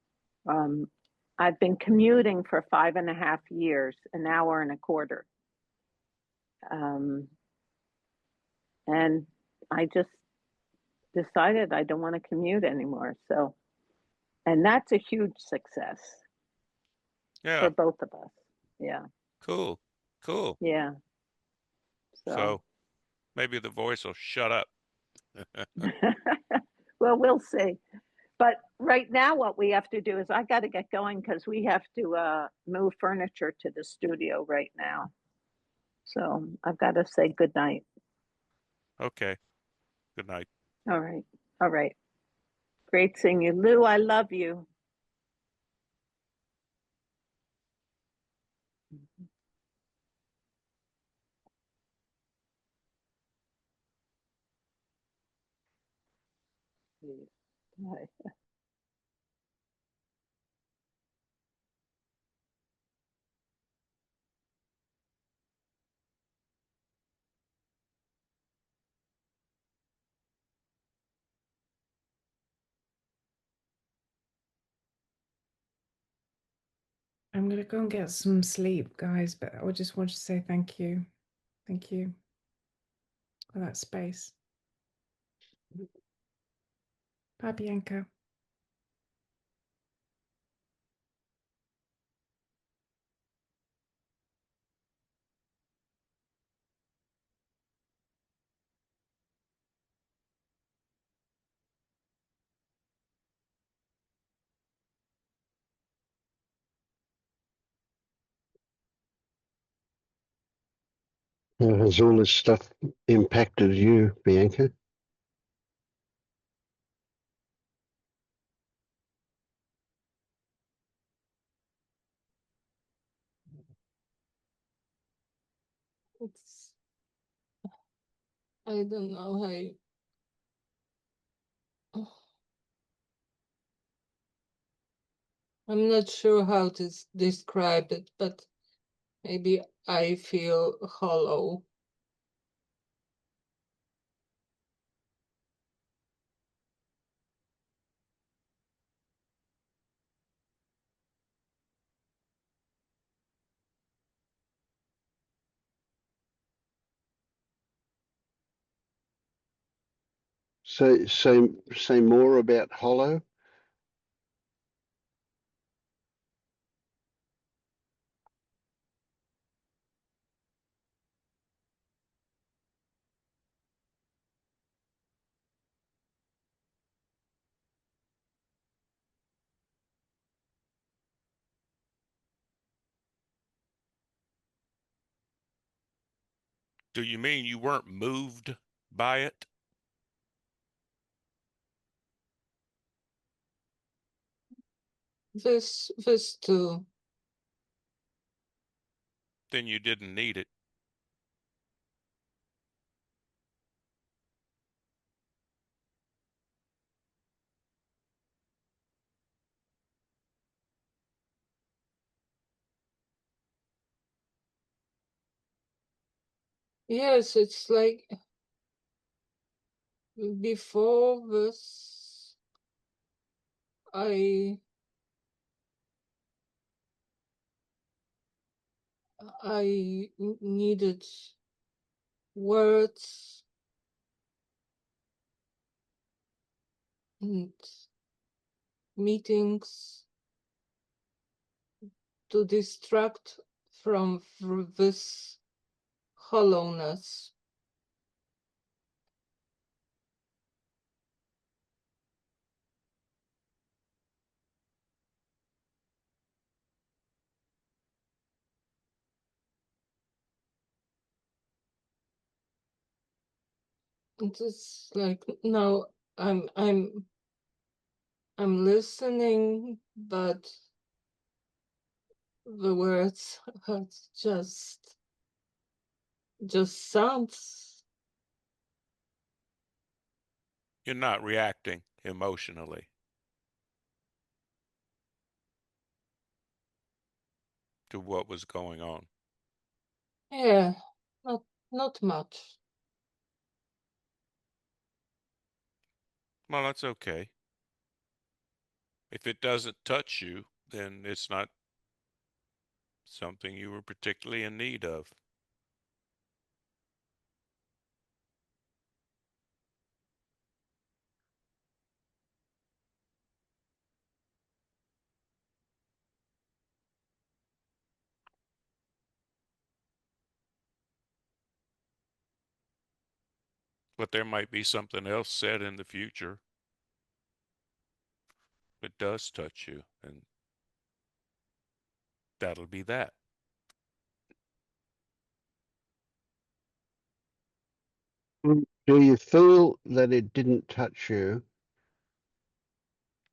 um, I've been commuting for 5.5 years, an hour and a quarter. Um, and I just decided I don't want to commute anymore. So, and that's a huge success for Yeah, both of us. Yeah, cool. Cool. yeah. So, So maybe the voice will shut up. well, we'll see. But right now, what we have to do is I got to get going because we have to move furniture to the studio right now. So I've got to say good night. Okay. Good night. All right. All right. Great seeing you. Lou, I love you. Bye. I'm going to go and get some sleep, guys, but I just want to say thank you. Thank you for that space. Bye, Bianca. Has all this stuff impacted you, Bianca? It's, I don't know I'm not sure how to describe it, but maybe I feel hollow. So say more about hollow. Do you mean you weren't moved by it? This too. Then you didn't need it. Yes, it's like before this, I needed words and meetings to distract from this hollowness. It's like now I'm listening, but the words are just sounds. You're not reacting emotionally to what was going on. Yeah, not much. Well, that's okay. If it doesn't touch you, then it's not something you were particularly in need of. But there might be something else said in the future that does touch you, and that'll be that. Do you feel that it didn't touch you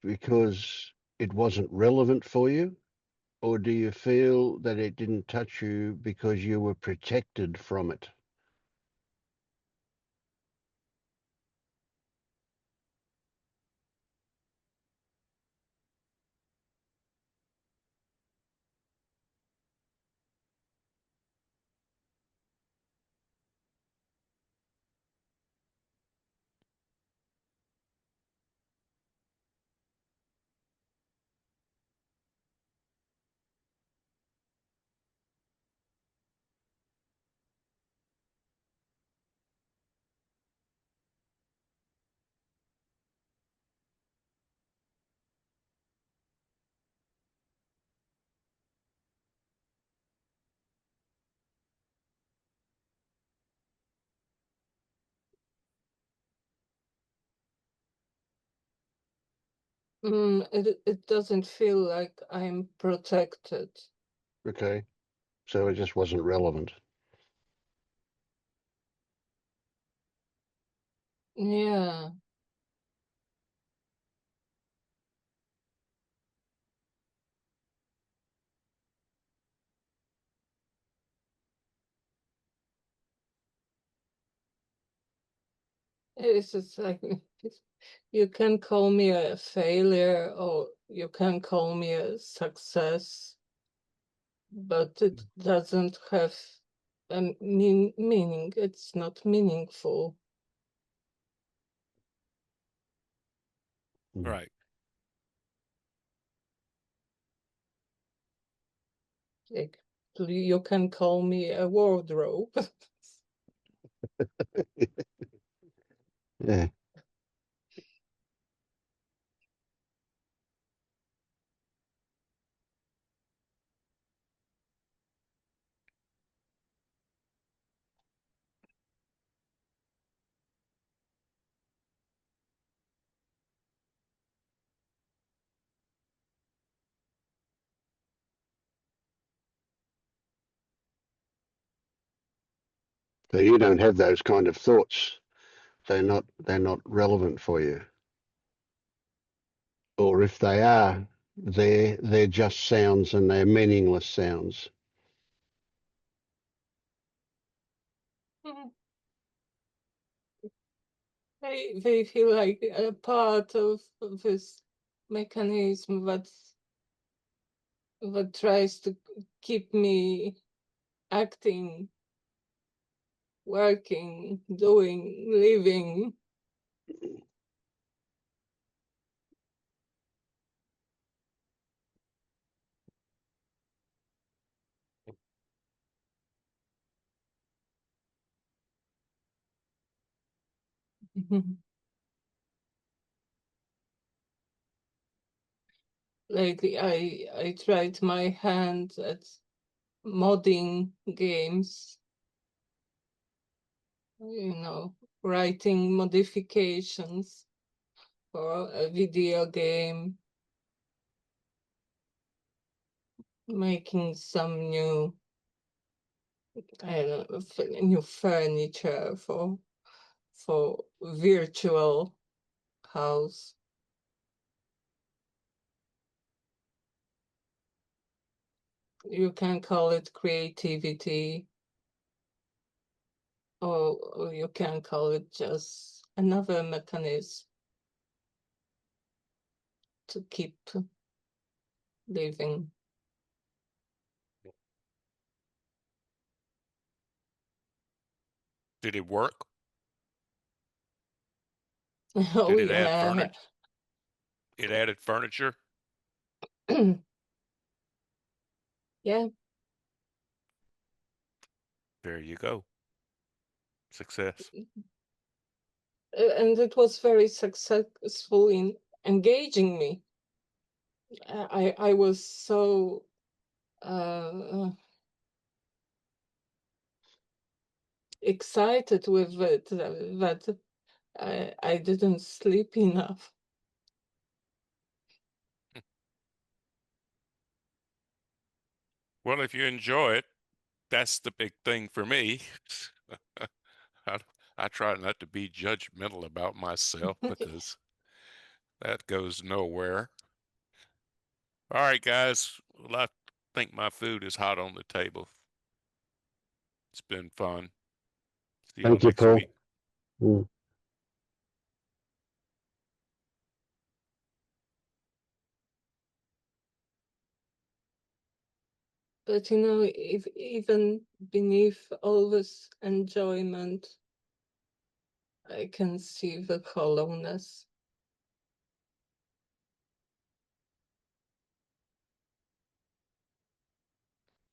because it wasn't relevant for you? Or do you feel that it didn't touch you because you were protected from it? It doesn't feel like I'm protected. Okay. So it just wasn't relevant. Yeah. It's just like you can call me a failure or you can call me a success, but it doesn't have a meaning. It's not meaningful. Right. Like you can call me a wardrobe. Yeah. So you don't have those kind of thoughts. They're not relevant for you. Or if they are, they're just sounds and they're meaningless sounds. They feel like a part of this mechanism that tries to keep me acting, working, doing, living. Lately, I tried my hand at modding games, writing modifications for a video game, making some new, I don't know, new furniture for virtual house. You can call it creativity, or you can call it just another mechanism to keep living. Did it work? Oh Did it add yeah. furniture? It added furniture? Yeah. There you go. Success. And it was very successful in engaging me. I was so excited with it that I didn't sleep enough. Well, if you enjoy it, that's the big thing for me. I, I try not to be judgmental about myself because that goes nowhere. All right, guys. Well, I think my food is hot on the table. It's been fun. See y'all Thank you, next Paul. week. Mm. But if even beneath all this enjoyment, I can see the hollowness.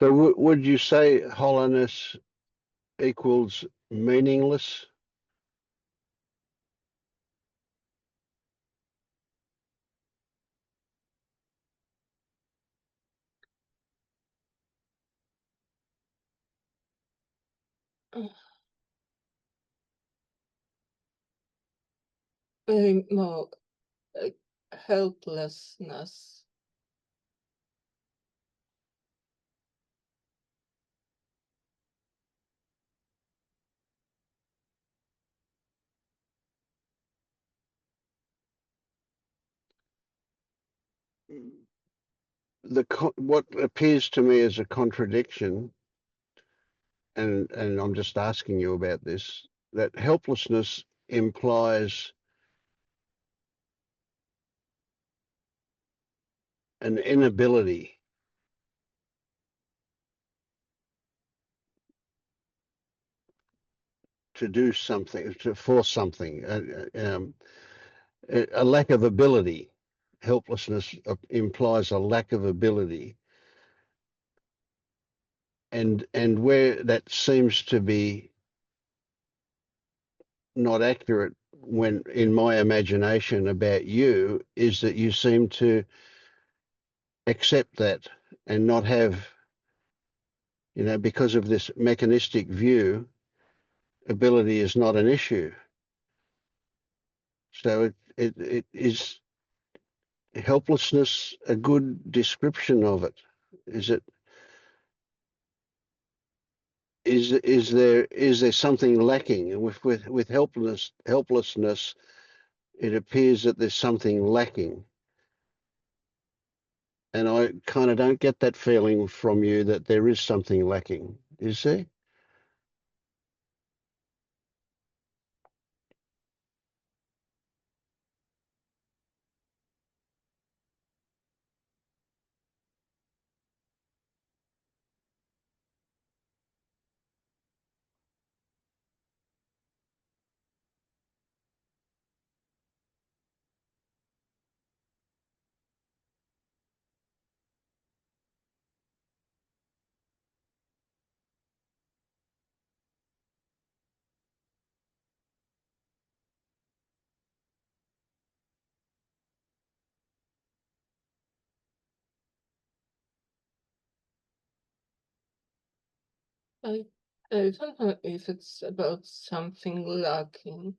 So would you say hollowness equals meaningless? Well, helplessness. What appears to me as a contradiction, and I'm just asking you about this, that helplessness implies an inability to do something, to force something, a lack of ability. Helplessness implies a lack of ability, and where that seems to be not accurate, when in my imagination about you, is that you seem to accept that and not have, because of this mechanistic view, ability is not an issue. So it is helplessness a good description of it? Is it is there something lacking with helplessness? It appears that there's something lacking, and I kind of don't get that feeling from you that there is something lacking. Is there? I, I don't know if it's about something lacking.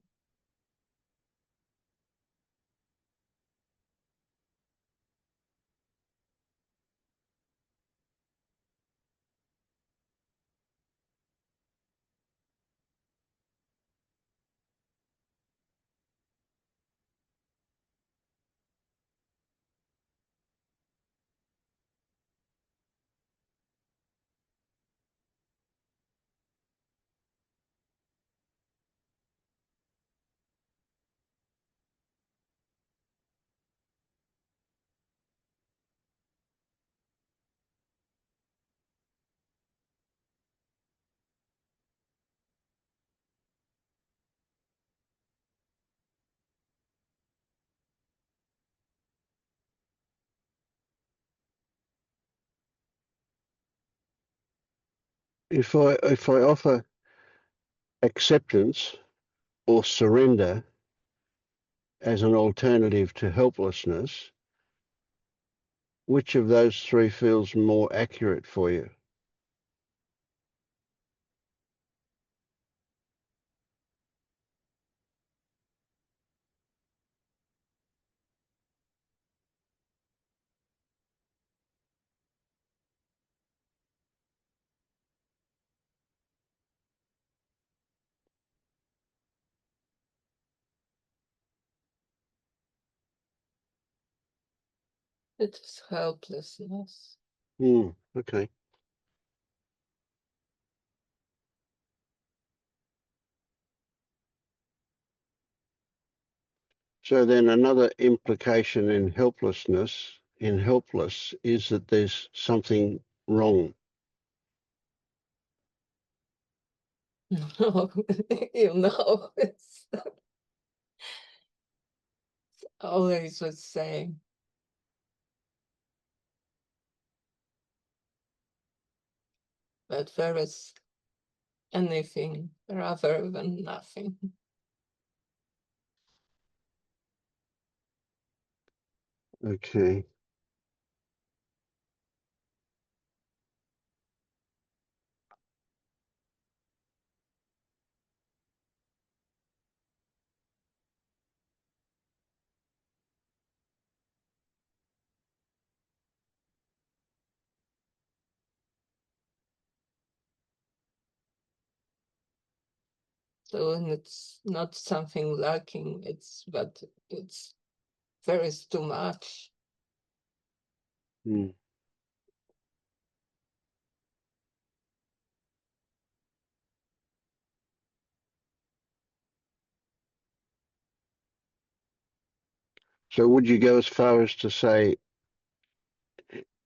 If I offer acceptance or surrender as an alternative to helplessness, which of those three feels more accurate for you? It is helplessness. Okay. So then another implication in helplessness, in helpless, is that there's something wrong. No, it's always the same. But there is anything rather than nothing. Okay. So, and it's not something lacking, but it's there is too much. Mm. So would you go as far as to say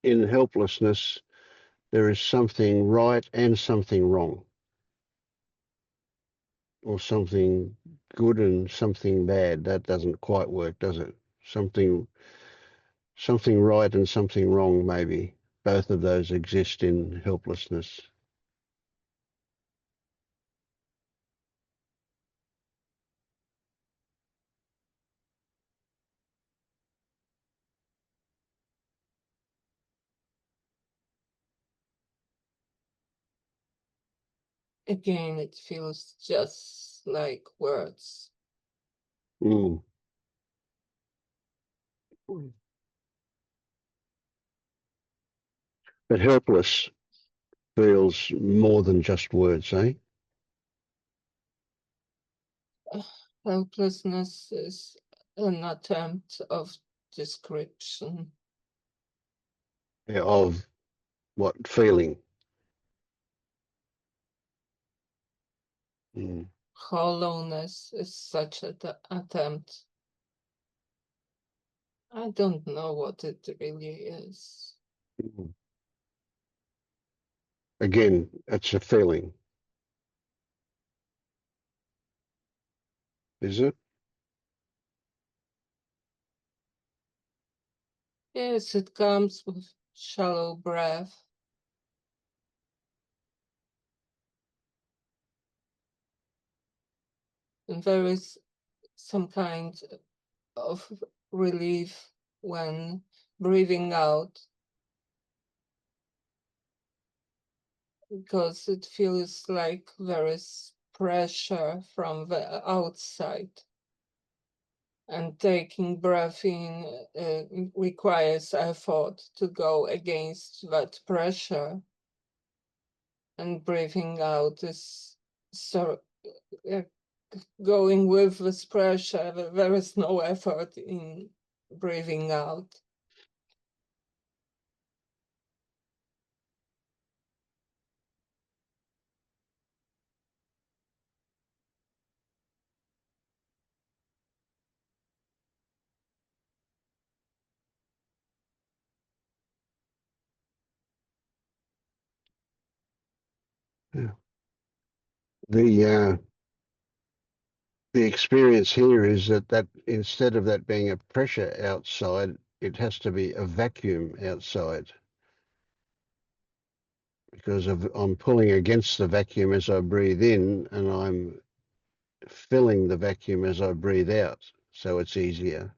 in helplessness, there is something right and something wrong? Or something good and something bad? That doesn't quite work, does it? Something right and something wrong, maybe. Both of those exist in helplessness. Again, it feels just like words. Mm. But helpless feels more than just words, eh? Helplessness is an attempt of description. Yeah, of what? Feeling. Mm. Hollowness is such an attempt. I don't know what it really is. Mm. Again, it's a feeling, is it? Yes, it comes with shallow breath. And there is some kind of relief when breathing out, because it feels like there is pressure from the outside. And taking breath in requires effort to go against that pressure. And breathing out is going with this pressure. There is no effort in breathing out. Yeah. The experience here is that instead of that being a pressure outside, it has to be a vacuum outside, because I'm pulling against the vacuum as I breathe in, and I'm filling the vacuum as I breathe out, so it's easier.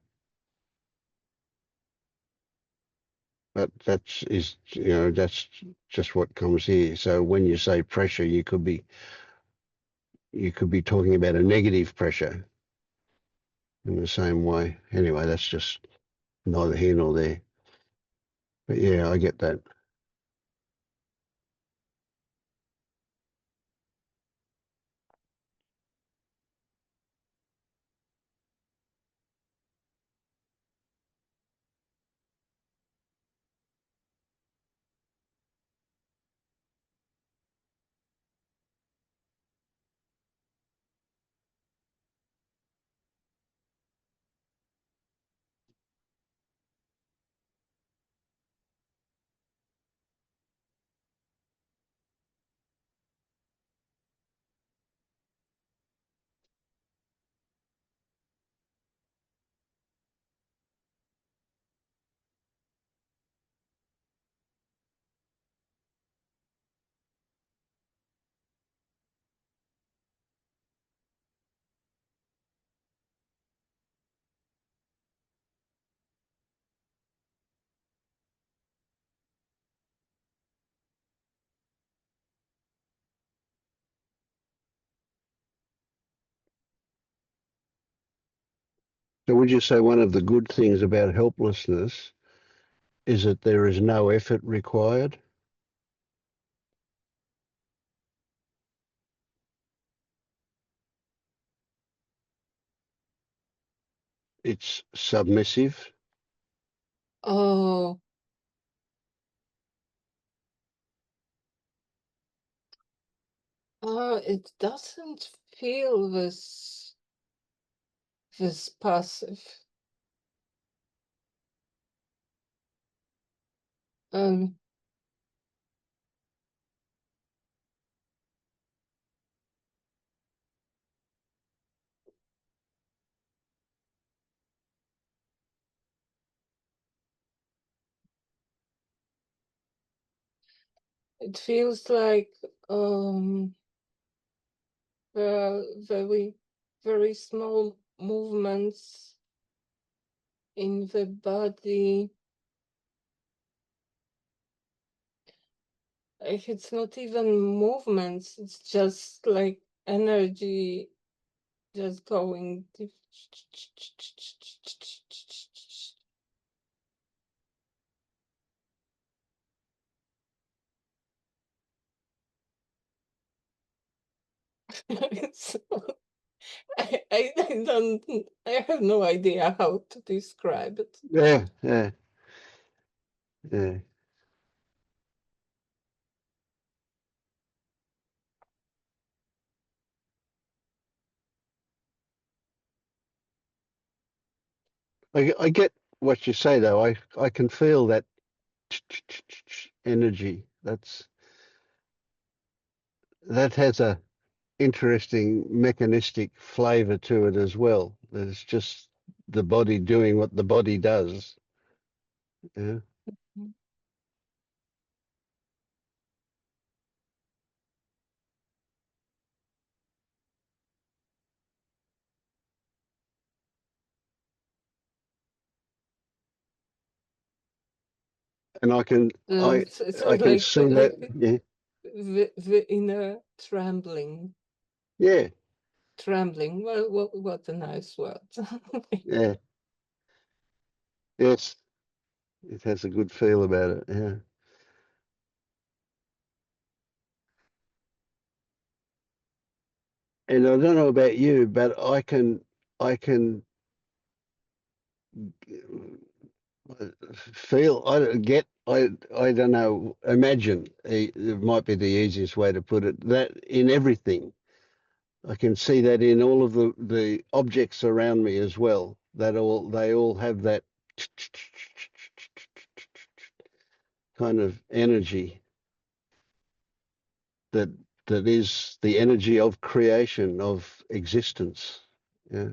But that's just what comes here. So when you say pressure, you could be talking about a negative pressure in the same way. Anyway, that's just neither here nor there. But yeah, I get that. So would you say one of the good things about helplessness is that there is no effort required? It's submissive. Oh, it doesn't feel this passive. Um, it feels like there are very, very small movements in the body. Like it's not even movements, it's just like energy just going. So, I don't, I have no idea how to describe it. Yeah, yeah, yeah. I get what you say though. I can feel that energy. That has a interesting mechanistic flavor to it as well. There's just the body doing what the body does. Yeah. And I can It's I can like see that. Yeah. the inner trembling. Yeah. Trembling. Well, what a nice word. Yeah. Yes. It has a good feel about it. Yeah. And I don't know about you, but I can feel, I don't get, I don't know, imagine, it might be the easiest way to put it, that in everything. I can see that in all of the objects around me as well. They all have that kind of energy that that is the energy of creation, of existence. Yeah.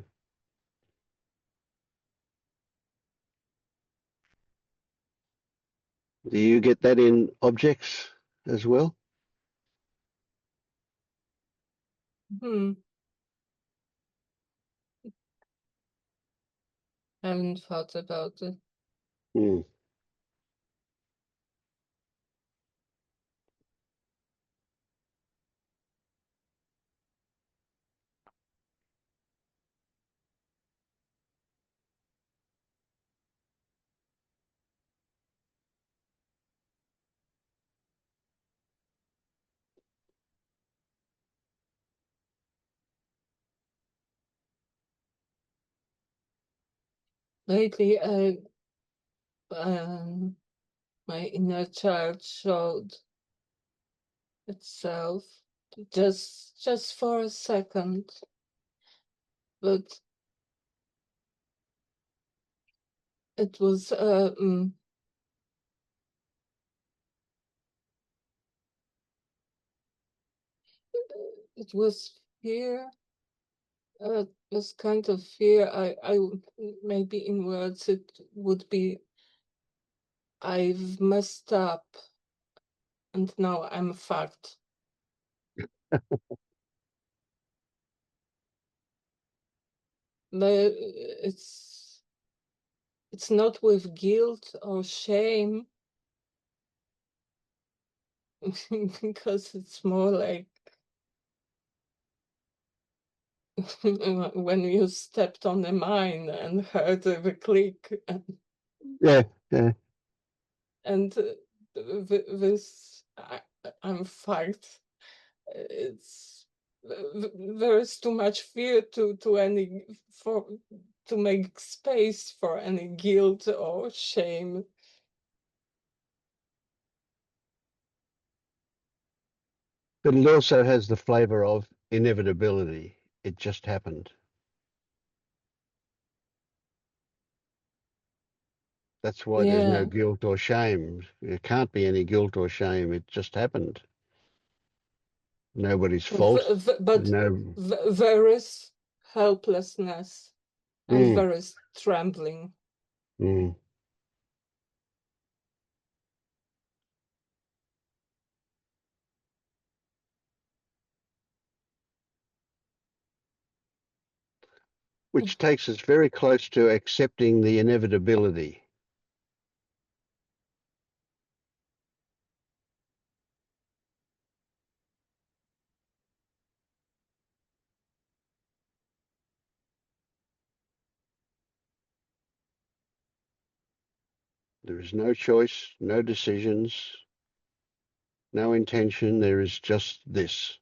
Do you get that in objects as well? Hmm. Haven't thought about it. Mm. Lately, my inner child showed itself just for a second, but it was it was fear. This kind of fear. Maybe in words it would be, I've messed up and now I'm fucked. But it's not with guilt or shame, because it's more like when you stepped on a mine and heard the click, Yeah, yeah, and this I'm fucked. It's there is too much fear to any for to make space for any guilt or shame. But it also has the flavor of inevitability. It just happened. That's why there's no Yeah. guilt or shame. There can't be any guilt or shame. It just happened. Nobody's fault. But No. there is helplessness and Mm, there is trembling. mm. Which takes us very close to accepting the inevitability. There is no choice, no decisions, no intention. There is just this.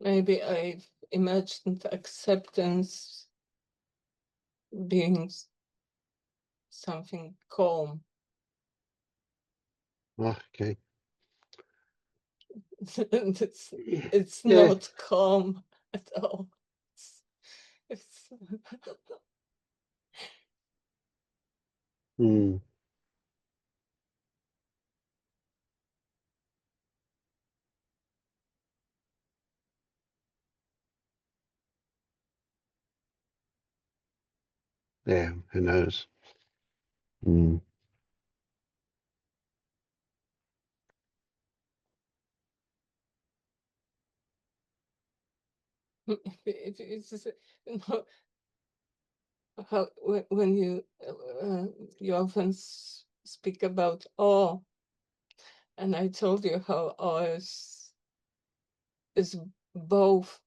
Maybe I've imagined acceptance being something calm. Oh, okay. And it's Yeah. not calm at all. It's Mm. Yeah, who knows? Mm. it's you know how when you often speak about awe, and I told you how awe is both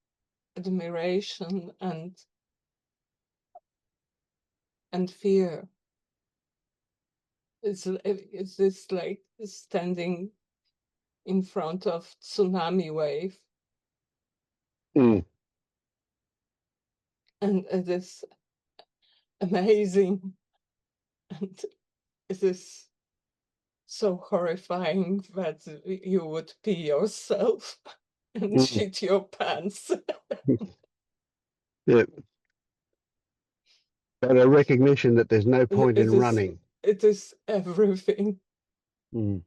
admiration and fear. It's this like standing in front of tsunami wave, Mm. and it is amazing, and it is so horrifying that you would pee yourself and Mm. shit your pants. Yeah. But a recognition that there's no point in It is running. it is everything. Mm.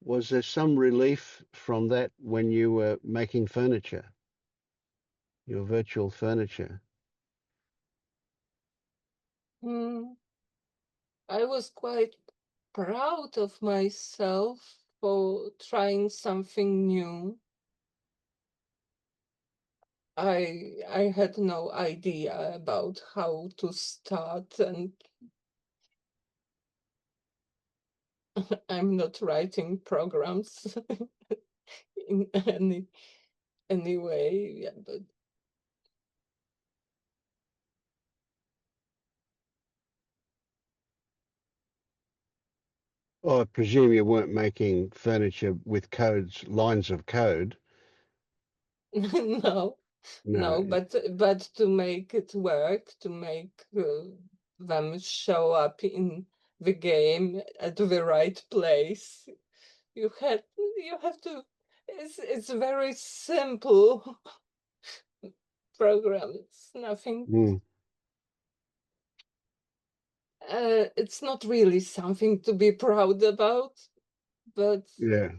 Was there some relief from that when you were making furniture, your virtual furniture? Mm, I was quite proud of myself for trying something new. I had no idea about how to start, and I'm not writing programs in any way. Yeah, but Oh, I presume you weren't making furniture with codes, lines of code. no, No. but to make it work, to make them show up in the game at the right place, you have to. It's a very simple program. It's nothing. Mm. It's not really something to be proud about, but Yeah.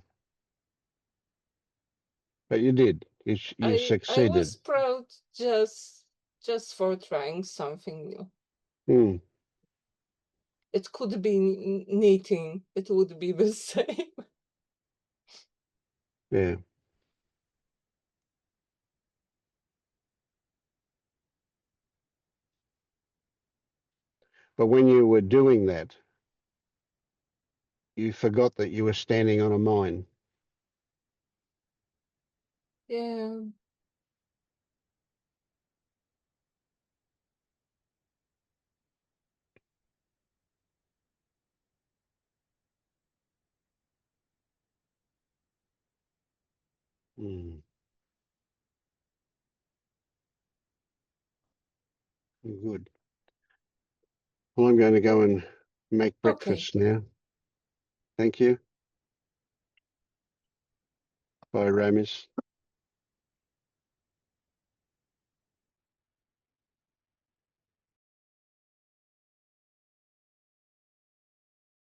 But you did. You I was succeeded. proud just for trying something new. Mm. it could be knitting. It would be the same. Yeah. But when you were doing that, you forgot that you were standing on a mine. Yeah. Mm. Good. Well, I'm going to go and make Okay. breakfast now. Thank you. Bye, Ramis.